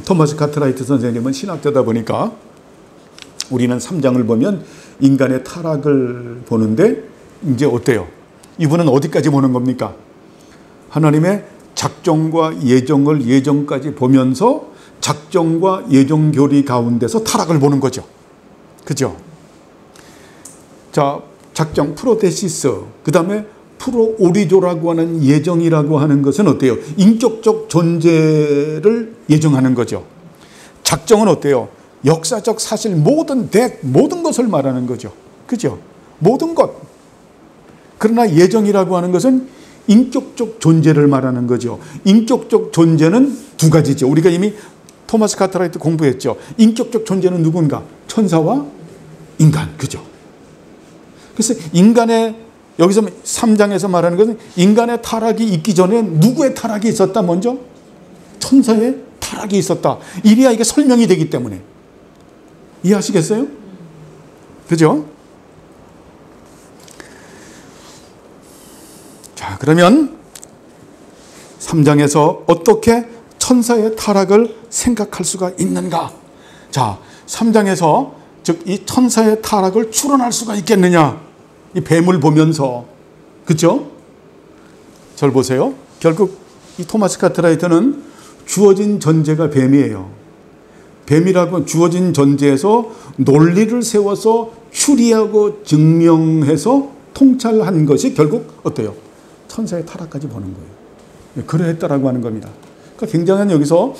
토마스 카트라이트 선생님은 신학자다 보니까 우리는 3장을 보면 인간의 타락을 보는데 이제 어때요? 이분은 어디까지 보는 겁니까? 하나님의 작정과 예정까지 보면서 작정과 예정 교리 가운데서 타락을 보는 거죠. 그죠? 자, 작정 프로데시스, 그 다음에 프로오리조라고 하는 예정이라고 하는 것은 어때요? 인격적 존재를 예정하는 거죠. 작정은 어때요? 역사적 사실 모든 것을 말하는 거죠. 그죠? 모든 것. 그러나 예정이라고 하는 것은 인격적 존재를 말하는 거죠. 인격적 존재는 두 가지죠. 우리가 이미 토마스 카트라이트 공부했죠. 인격적 존재는 누군가? 천사와 인간. 그죠? 그래서 인간의 여기서 3장에서 말하는 것은 인간의 타락이 있기 전에 누구의 타락이 있었다 먼저? 천사의 타락이 있었다. 이래야 이게 설명이 되기 때문에. 이해하시겠어요? 그죠? 자, 그러면 3장에서 어떻게 천사의 타락을 생각할 수가 있는가? 자, 3장에서 즉 이 천사의 타락을 추론할 수가 있겠느냐? 이 뱀을 보면서. 그렇죠? 절 보세요. 결국 이 토마스 카트라이트는 주어진 전제가 뱀이에요. 뱀이라고 주어진 전제에서 논리를 세워서 추리하고 증명해서 통찰한 것이 결국 어때요? 천사의 타락까지 보는 거예요. 그러했다라고 하는 겁니다. 그러니까 굉장한 여기서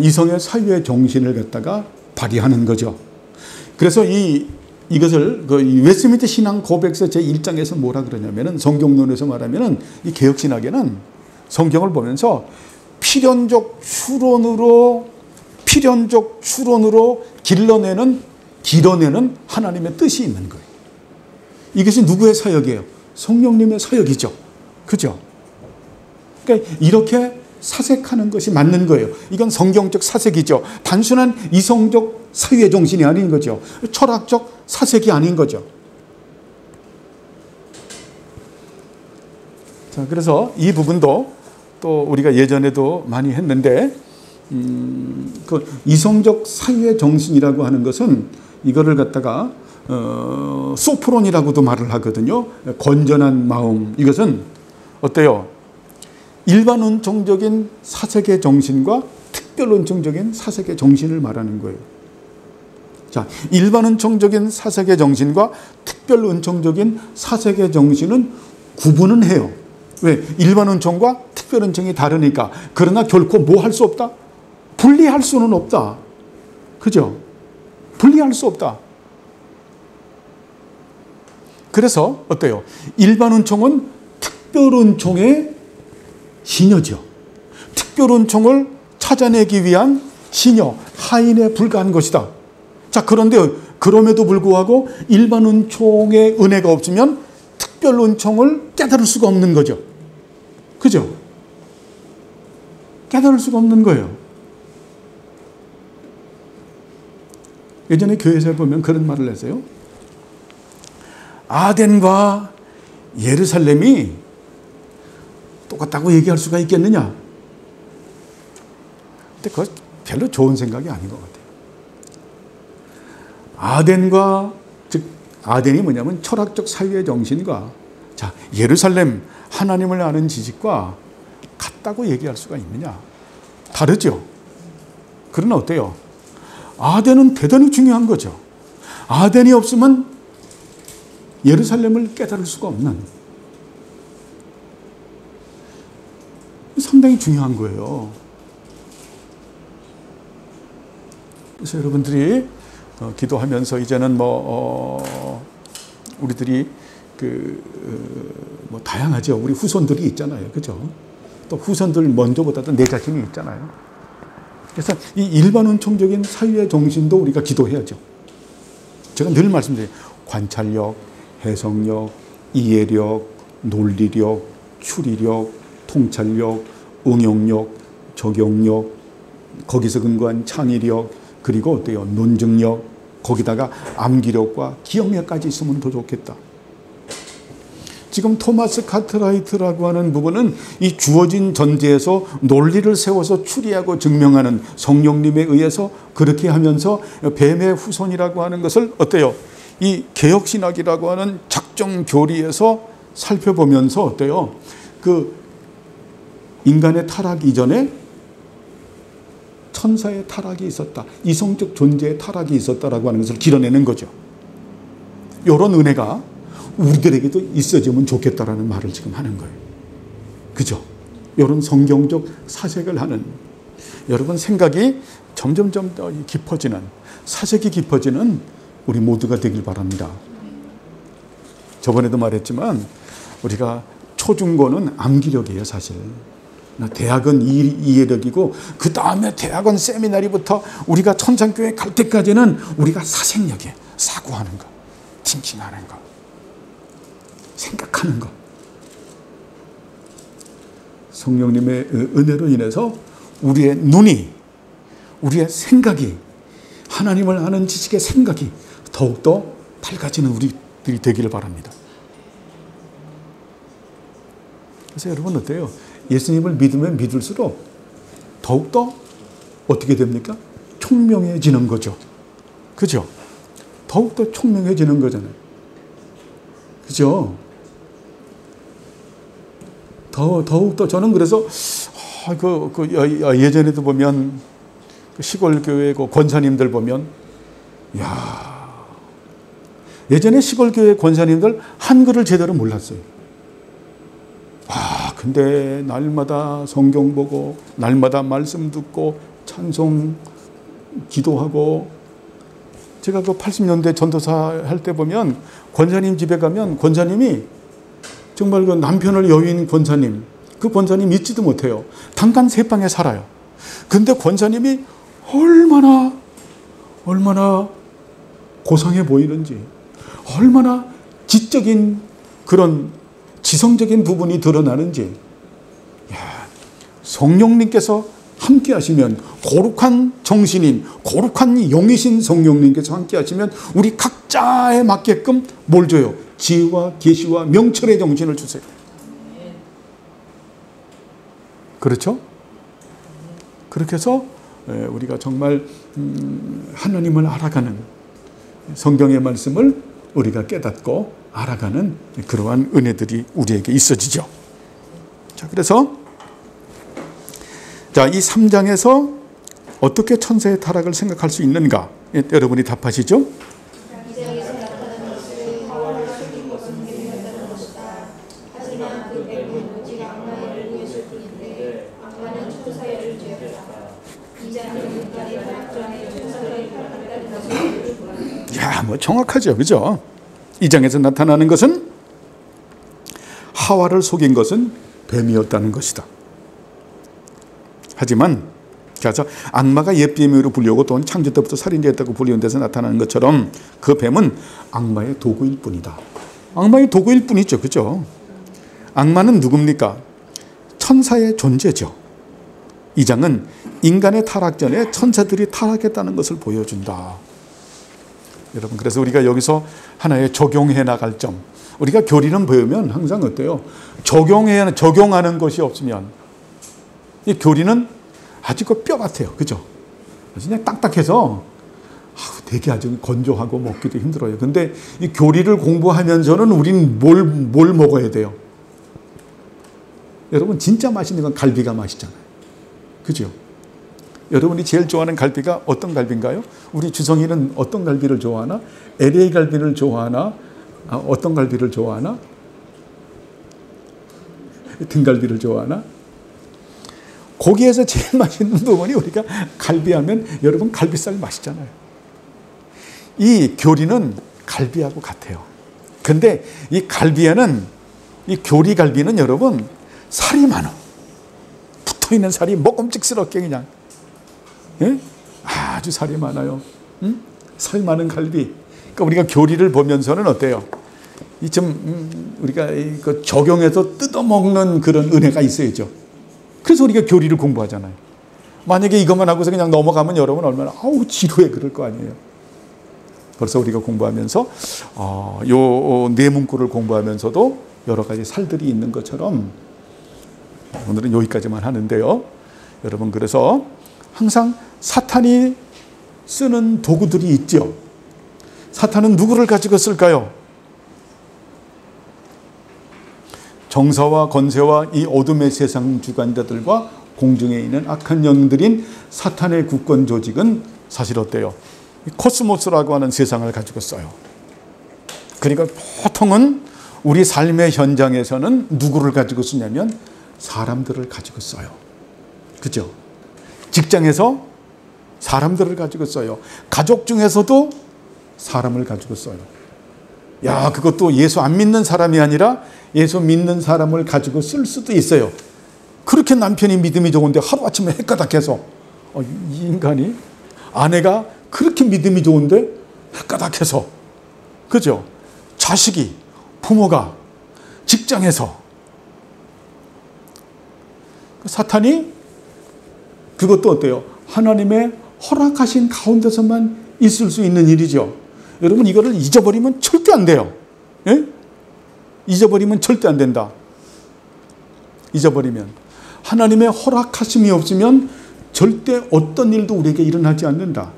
이성의 사유의 정신을 갖다가 발휘하는 거죠. 그래서 이것을 이 웨스트민스터 신앙 고백서 제1장에서 뭐라 그러냐면은 성경론에서 말하면은 이 개혁신학에는 성경을 보면서 필연적 추론으로 길어내는 하나님의 뜻이 있는 거예요. 이것이 누구의 사역이에요? 성령님의 사역이죠. 그죠? 그러니까 이렇게 사색하는 것이 맞는 거예요. 이건 성경적 사색이죠. 단순한 이성적 사유의 정신이 아닌 거죠. 철학적 사색이 아닌 거죠. 자, 그래서 이 부분도 또 우리가 예전에도 많이 했는데 그 이성적 사유의 정신이라고 하는 것은 이거를 갖다가 소프론이라고도 말을 하거든요. 건전한 마음. 이것은 어때요? 일반 은총적인 사색의 정신과 특별 은총적인 사색의 정신을 말하는 거예요. 자, 일반 은총적인 사색의 정신과 특별 은총적인 사색의 정신은 구분은 해요. 왜? 일반 은총과 특별 은총이 다르니까. 그러나 결코 뭐 할 수 없다? 분리할 수는 없다. 그죠? 분리할 수 없다. 그래서 어때요? 일반 은총은 특별 은총의 시녀죠. 특별 은총을 찾아내기 위한 시녀, 하인에 불과한 것이다. 자, 그런데 그럼에도 불구하고 일반 은총의 은혜가 없으면 특별 은총을 깨달을 수가 없는 거죠. 그죠? 깨달을 수가 없는 거예요. 예전에 교회에서 보면 그런 말을 했어요. 아덴과 예루살렘이 똑같다고 얘기할 수가 있겠느냐? 근데 그거 별로 좋은 생각이 아닌 것 같아요. 아덴과, 즉 아덴이 뭐냐면 철학적 사유의 정신과 자 예루살렘 하나님을 아는 지식과 같다고 얘기할 수가 있느냐? 다르죠. 그러나 어때요? 아덴은 대단히 중요한 거죠. 아덴이 없으면 예루살렘을 깨달을 수가 없는 상당히 중요한 거예요. 그래서 여러분들이 기도하면서 이제는 우리들이 다양하죠. 우리 후손들이 있잖아요. 그죠? 또 후손들 먼저보다도 내 자신이 있잖아요. 그래서 이 일반 은총적인 사유의 정신도 우리가 기도해야죠. 제가 늘 말씀드려요. 관찰력, 해석력, 이해력, 논리력, 추리력, 통찰력, 응용력, 적용력, 거기서 근거한 창의력, 그리고 어때요? 논증력, 거기다가 암기력과 기억력까지 있으면 더 좋겠다. 지금 토마스 카트라이트라고 하는 부분은 이 주어진 전제에서 논리를 세워서 추리하고 증명하는 성령님에 의해서 그렇게 하면서 뱀의 후손이라고 하는 것을 어때요? 이 개혁신학이라고 하는 작정 교리에서 살펴보면서 어때요? 그 인간의 타락 이전에 천사의 타락이 있었다. 이성적 존재의 타락이 있었다라고 하는 것을 길어내는 거죠. 이런 은혜가 우리들에게도 있어지면 좋겠다라는 말을 지금 하는 거예요. 그죠? 이런 성경적 사색을 하는 여러분 생각이 점점점 더 깊어지는 사색이 깊어지는 우리 모두가 되길 바랍니다. 저번에도 말했지만 우리가 초중고는 암기력이에요 사실. 대학은 이해력이고 그 다음에 대학원 세미나리부터 우리가 천상교회 갈 때까지는 우리가 사색력이에요. 사고하는 거, 팅킹하는 거, 생각하는 거. 성령님의 은혜로 인해서 우리의 눈이, 우리의 생각이, 하나님을 아는 지식의 생각이 더욱더 밝아지는 우리들이 되기를 바랍니다. 그래서 여러분 어때요? 예수님을 믿으면 믿을수록 더욱더 어떻게 됩니까? 총명해지는 거죠. 그죠? 더욱더 총명해지는 거잖아요. 그죠? 더욱더 저는 그래서 예전에도 보면 시골 교회 권사님들 보면 예전에 시골 교회 권사님들 한글을 제대로 몰랐어요. 근데 날마다 성경 보고 날마다 말씀 듣고 찬송 기도하고 제가 그 80년대 전도사 할 때 보면 권사님 집에 가면 권사님이 정말 그 남편을 여인 권사님 그 권사님 믿지도 못해요. 단간 새방에 살아요. 근데 권사님이 얼마나 고상해 보이는지 얼마나 지적인 그런 지성적인 부분이 드러나는지 성령님께서 함께 하시면 거룩한 정신인 거룩한 영이신 성령님께서 함께 하시면 우리 각자에 맞게끔 뭘 줘요? 지혜와 계시와 명철의 정신을 주세요. 그렇죠? 그렇게 해서 우리가 정말 하나님을 알아가는 성경의 말씀을 우리가 깨닫고 알아가는 그러한 은혜들이 우리에게 있어지죠. 자, 그래서 이 3장에서 어떻게 천사의 타락을 생각할 수 있는가? 여러분이 답하시죠? 정확하죠. 그죠? 이 장에서 나타나는 것은 하와를 속인 것은 뱀이었다는 것이다. 하지만 그래서 악마가 옛 뱀으로 불리우고 또는 창조 때부터 살인자였다고 불리운 데서 나타나는 것처럼 그 뱀은 악마의 도구일 뿐이다. 악마의 도구일 뿐이죠. 그죠? 악마는 누굽니까? 천사의 존재죠. 이 장은 인간의 타락 전에 천사들이 타락했다는 것을 보여준다. 여러분, 그래서 우리가 여기서 하나의 적용해 나갈 점, 우리가 교리는 배우면 항상 어때요? 적용하는 것이 없으면 이 교리는 아주 그 뼈 같아요. 그죠? 그냥 딱딱해서 되게 아주 건조하고 먹기도 힘들어요. 근데 이 교리를 공부하면서는 우린 뭘 먹어야 돼요? 여러분, 진짜 맛있는 건 갈비가 맛있잖아요. 그죠? 여러분이 제일 좋아하는 갈비가 어떤 갈비인가요? 우리 주성이는 어떤 갈비를 좋아하나? LA 갈비를 좋아하나? 어떤 갈비를 좋아하나? 등갈비를 좋아하나? 고기에서 제일 맛있는 부분이 우리가 갈비하면 여러분 갈비살 맛있잖아요. 이 교리는 갈비하고 같아요. 근데 이 갈비에는, 이 교리 갈비는 여러분 살이 많아. 붙어있는 살이 먹음직스럽게 그냥, 예? 아주 살이 많아요. 응? 살 많은 갈비. 그러니까 우리가 교리를 보면서는 어때요? 우리가 그 적용해서 뜯어먹는 그런 은혜가 있어야죠. 그래서 우리가 교리를 공부하잖아요. 만약에 이것만 하고서 그냥 넘어가면 여러분 얼마나 지루해 그럴 거 아니에요. 그래서 우리가 공부하면서 요 네 문구를 공부하면서도 여러 가지 살들이 있는 것처럼 오늘은 여기까지만 하는데요. 여러분, 그래서 항상 사탄이 쓰는 도구들이 있죠. 사탄은 누구를 가지고 쓸까요? 정사와 권세와 이 어둠의 세상 주관자들과 공중에 있는 악한 영들인 사탄의 국권 조직은 사실 어때요? 코스모스라고 하는 세상을 가지고 써요. 그러니까 보통은 우리 삶의 현장에서는 누구를 가지고 쓰냐면 사람들을 가지고 써요. 그죠? 직장에서 사람들을 가지고 써요. 가족 중에서도 사람을 가지고 써요. 야, 그것도 예수 안 믿는 사람이 아니라 예수 믿는 사람을 가지고 쓸 수도 있어요. 그렇게 남편이 믿음이 좋은데 하루아침에 헷가닥해서 이 인간이, 아내가 그렇게 믿음이 좋은데 헷가닥해서, 그죠? 자식이, 부모가, 직장에서 사탄이, 그것도 어때요? 하나님의 허락하신 가운데서만 있을 수 있는 일이죠. 여러분, 이거를 잊어버리면 절대 안 돼요. 예? 잊어버리면 절대 안 된다. 잊어버리면. 하나님의 허락하심이 없으면 절대 어떤 일도 우리에게 일어나지 않는다.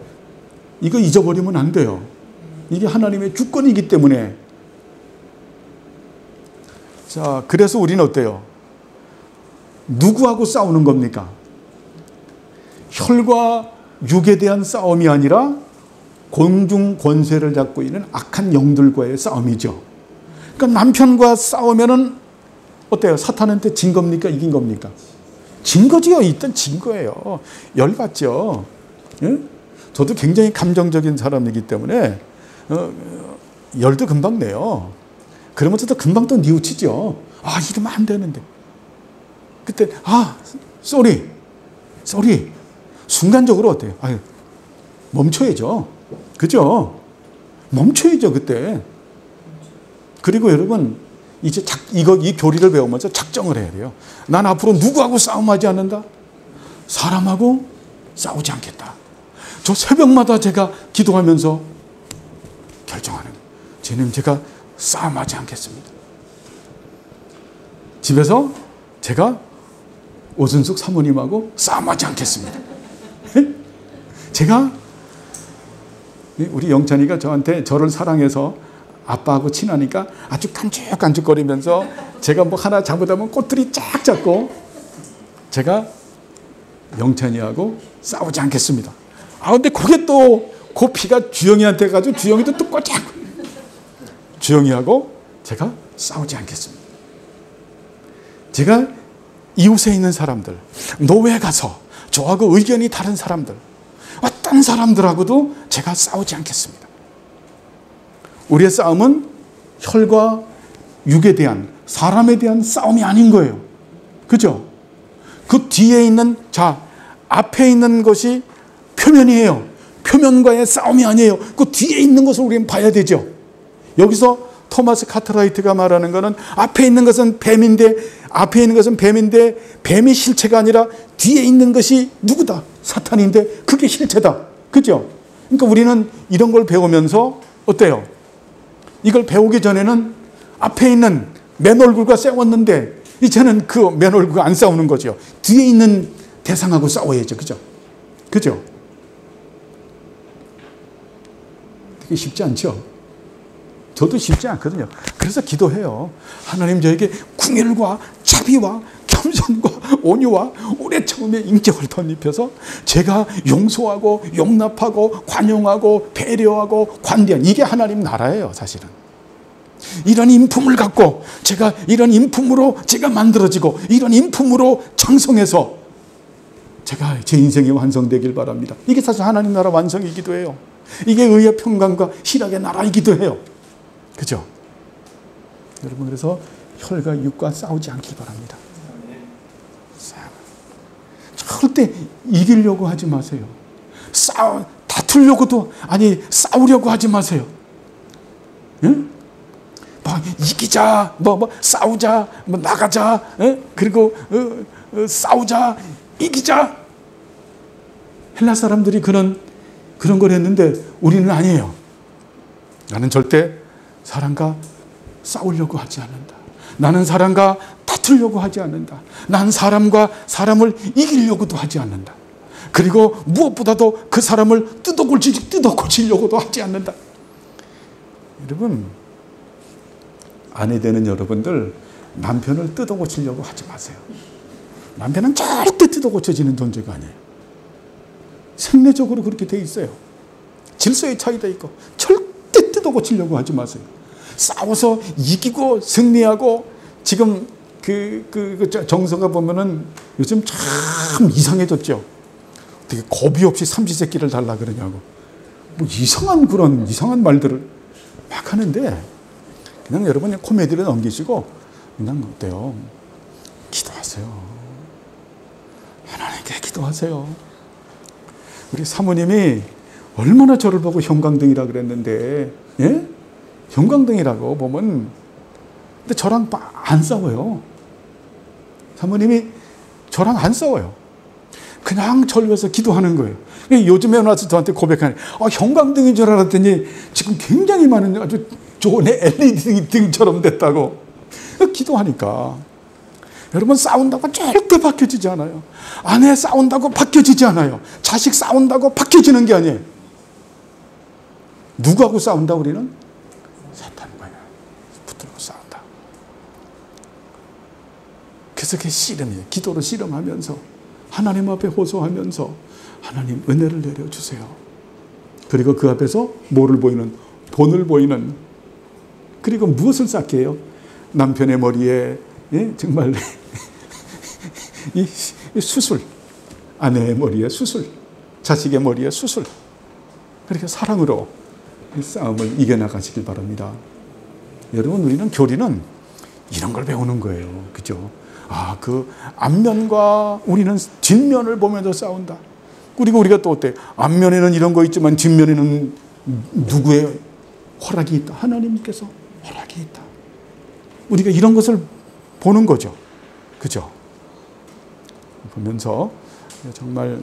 이거 잊어버리면 안 돼요. 이게 하나님의 주권이기 때문에. 자, 그래서 우리는 어때요? 누구하고 싸우는 겁니까? 혈과 육에 대한 싸움이 아니라 공중 권세를 잡고 있는 악한 영들과의 싸움이죠. 그러니까 남편과 싸우면은 어때요? 사탄한테 진 겁니까? 이긴 겁니까? 진 거지요. 일단 진 거예요. 열받죠. 예? 저도 굉장히 감정적인 사람이기 때문에 열도 금방 내요. 그러면서도 금방 또 뉘우치죠. 이러면 안 되는데. 그때 쏘리. 순간적으로 어때요? 멈춰야죠. 그죠? 멈춰야죠, 그때. 그리고 여러분, 이제 이 교리를 배우면서 작정을 해야 돼요. 난 앞으로 누구하고 싸움하지 않는다? 사람하고 싸우지 않겠다. 저 새벽마다 제가 기도하면서 결정하는, 주님, 제가 싸움하지 않겠습니다. 집에서 제가 오순숙 사모님하고 싸움하지 않겠습니다. 제가, 우리 영찬이가 저를 사랑해서 아빠하고 친하니까 아주 간죽간죽거리면서 제가 뭐 하나 잘못하면 꽃들이 쫙 잡고 제가 영찬이하고 싸우지 않겠습니다. 근데 그게 또 그 피가 주영이한테 가지고 주영이도 또 꼬짝. 주영이하고 제가 싸우지 않겠습니다. 제가 이웃에 있는 사람들, 노회에 가서 저하고 의견이 다른 사람들, 어떤 사람들하고도 제가 싸우지 않겠습니다. 우리의 싸움은 혈과 육에 대한, 사람에 대한 싸움이 아닌 거예요. 그죠? 그 뒤에 있는, 앞에 있는 것이 표면이에요. 표면과의 싸움이 아니에요. 그 뒤에 있는 것을 우리는 봐야 되죠. 여기서 토마스 카트라이트가 말하는 것은 앞에 있는 것은 뱀인데 뱀이 실체가 아니라 뒤에 있는 것이 누구다? 사탄인데 그게 실체다. 그죠? 그러니까 우리는 이런 걸 배우면서 어때요? 이걸 배우기 전에는 앞에 있는 맨 얼굴과 싸웠는데 이제는 그 맨 얼굴과 안 싸우는 거죠. 뒤에 있는 대상하고 싸워야죠. 그죠? 그죠? 되게 쉽지 않죠? 저도 쉽지 않거든요. 그래서 기도해요. 하나님 저에게 궁일과 자비와 겸손과 온유와 오래 참음의 인격을 덧입혀서 제가 용서하고 용납하고 관용하고 배려하고 관대한, 이게 하나님 나라예요. 사실은 이런 인품을 갖고 제가 이런 인품으로 제가 만들어지고 이런 인품으로 장성해서 제가 제 인생이 완성되길 바랍니다. 이게 사실 하나님 나라 완성이기도 해요. 이게 의의 평강과 희락의 나라이기도 해요. 그죠? 여러분, 그래서 혈과 육과 싸우지 않길 바랍니다. 절대 이기려고 하지 마세요. 다투려고도, 싸우려고 하지 마세요. 응? 이기자, 싸우자, 나가자, 그리고 싸우자, 이기자. 헬라 사람들이 그런 걸 했는데 우리는 아니에요. 나는 절대 사람과 싸우려고 하지 않는다. 나는 사람과 다투려고 하지 않는다. 난 사람과 사람을 이기려고도 하지 않는다. 그리고 무엇보다도 그 사람을 뜯어 고치려고도 하지 않는다. 여러분, 아내 되는 여러분들, 남편을 뜯어 고치려고 하지 마세요. 남편은 절대 뜯어 고쳐지는 존재가 아니에요. 생리적으로 그렇게 돼 있어요. 질서의 차이도 있고 절대 뜯어 고치려고 하지 마세요. 싸워서 이기고 승리하고, 지금 정서가 보면은 요즘 참 이상해졌죠. 되게 겁이 없이 삼시세끼를 달라 그러냐고, 이상한 말들을 막 하는데, 그냥 여러분이 코미디를 넘기시고 그냥 어때요? 기도하세요. 하나님께 기도하세요. 우리 사모님이 얼마나 저를 보고 형광등이라 그랬는데, 예? 형광등이라고 보면, 근데 저랑 안 싸워요. 사모님이 저랑 안 싸워요. 그냥 저를 위해서 기도하는 거예요. 요즘에 와서 저한테 고백하네. 형광등인 줄 알았더니 지금 굉장히 많은 아주 좋은 LED 등처럼 됐다고. 기도하니까. 여러분, 싸운다고 절대 바뀌어지지 않아요. 아내 싸운다고 바뀌어지지 않아요. 자식 싸운다고 바뀌어지는 게 아니에요. 누구하고 싸운다 우리는? 사탄과요. 붙들고 싸운다. 그래서 그게 씨름이에요. 기도로 씨름하면서 하나님 앞에 호소하면서 하나님 은혜를 내려주세요. 그리고 그 앞에서 뭐를 보이는? 본을 보이는. 그리고 무엇을 쌓게 해요? 남편의 머리에 정말 이 수술, 아내의 머리에 수술, 자식의 머리에 수술. 그렇게 사랑으로 이 싸움을 이겨나가시길 바랍니다. 여러분, 우리는 교리는 이런 걸 배우는 거예요. 그죠? 그 앞면과 우리는 뒷면을 보면서 싸운다. 그리고 우리가 또 어때? 앞면에는 이런 거 있지만 뒷면에는 누구의 허락이 있다? 하나님께서 허락이 있다. 우리가 이런 것을 보는 거죠. 그죠? 보면서 정말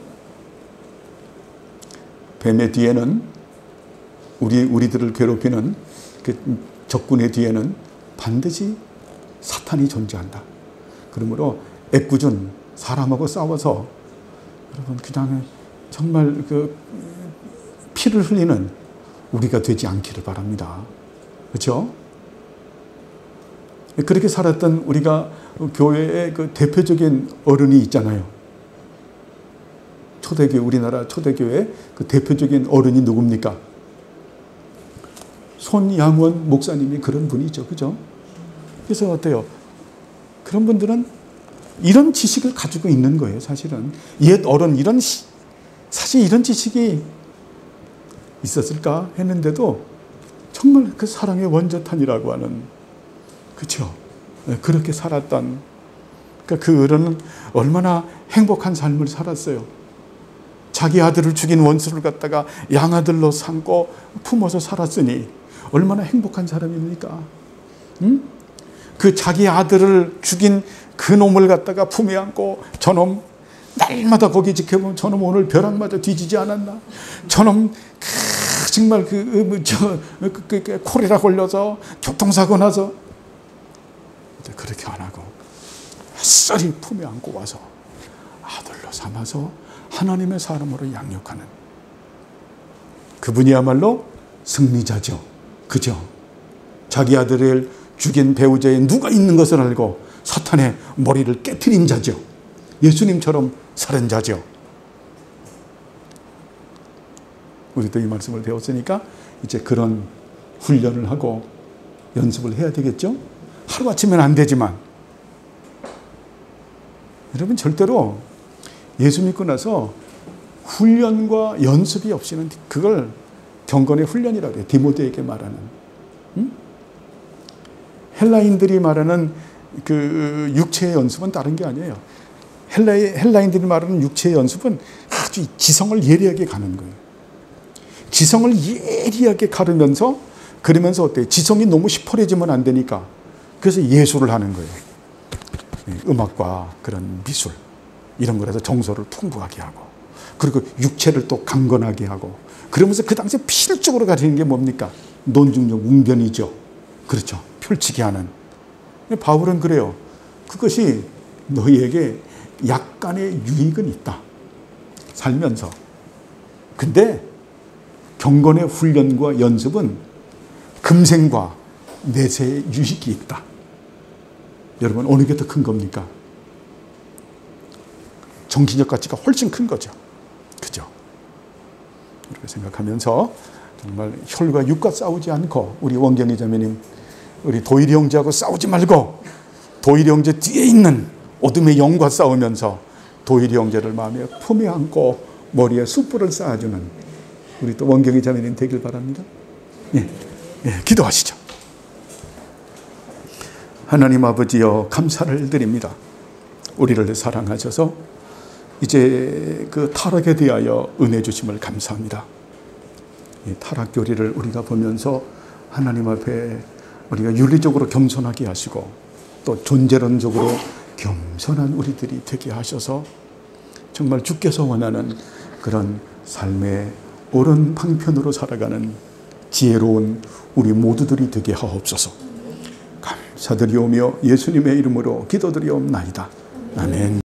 뱀의 뒤에는 우리들을 괴롭히는 그 적군의 뒤에는 반드시 사탄이 존재한다. 그러므로 애꿎은 사람하고 싸워서 여러분 그냥 정말 그 피를 흘리는 우리가 되지 않기를 바랍니다. 그렇죠? 그렇게 살았던 우리가 교회의 그 대표적인 어른이 있잖아요. 초대교회, 우리나라 초대교회 그 대표적인 어른이 누굽니까? 손양원 목사님이 그런 분이죠. 그죠? 그래서 어때요? 그런 분들은 이런 지식을 가지고 있는 거예요. 사실은 옛 어른 사실 이런 지식이 있었을까 했는데도 정말 그 사랑의 원조탄이라고 하는, 그렇죠? 그렇게 살았던, 그러니까 그 어른은 얼마나 행복한 삶을 살았어요. 자기 아들을 죽인 원수를 갖다가 양아들로 삼고 품어서 살았으니 얼마나 행복한 사람입니까? 응? 그 자기 아들을 죽인 그 놈을 갖다가 품에 안고 저놈 날마다 거기 지켜보면 저놈 오늘 벼락 맞아 뒤지지 않았나? 저놈 정말 콜레라 걸려서 교통사고 나서 그렇게 안 하고 햇살이 품에 안고 와서 아들로 삼아서 하나님의 사람으로 양육하는 그분이야말로 승리자죠. 그죠? 자기 아들을 죽인 배우자에 누가 있는 것을 알고 사탄의 머리를 깨트린 자죠. 예수님처럼 살인자죠. 우리도 이 말씀을 배웠으니까 이제 그런 훈련을 하고 연습을 해야 되겠죠. 하루아침에는 안 되지만 여러분 절대로 예수 믿고 나서 훈련과 연습이 없이는 그걸 경건의 훈련이라고 해요. 디모데에게 말하는. 헬라인들이 말하는 그 육체의 연습은 다른 게 아니에요. 헬라인들이 말하는 육체의 연습은 아주 지성을 예리하게 가는 거예요. 지성을 예리하게 가르면서 그러면서 어때요? 지성이 너무 시퍼래지면 안 되니까 그래서 예술을 하는 거예요. 음악과 그런 미술 이런 거라서 정서를 풍부하게 하고 그리고 육체를 또 강건하게 하고 그러면서 그 당시에 필적으로 가르치는 게 뭡니까? 논중력 웅변이죠. 그렇죠. 펼치게 하는. 바울은 그래요. 그것이 너희에게 약간의 유익은 있다. 살면서. 근데 경건의 훈련과 연습은 금생과 내세의 유익이 있다. 여러분 어느 게 더 큰 겁니까? 정신적 가치가 훨씬 큰 거죠. 그죠? 이렇게 생각하면서 정말 혈과 육과 싸우지 않고 우리 원경이 자매님 우리 도일이 형제하고 싸우지 말고 도일이 형제 뒤에 있는 어둠의 영과 싸우면서 도일이 형제를 마음에 품에 안고 머리에 숯불을 쌓아주는 우리 또 원경이 자매님 되길 바랍니다. 예, 기도하시죠. 하나님 아버지여 감사를 드립니다. 우리를 사랑하셔서 이제 그 타락에 대하여 은혜 주심을 감사합니다. 이 타락 교리를 우리가 보면서 하나님 앞에 우리가 윤리적으로 겸손하게 하시고 또 존재론적으로 겸손한 우리들이 되게 하셔서 정말 주께서 원하는 그런 삶의 옳은 방편으로 살아가는 지혜로운 우리 모두들이 되게 하옵소서. 감사드리오며 예수님의 이름으로 기도드리옵나이다. 아멘.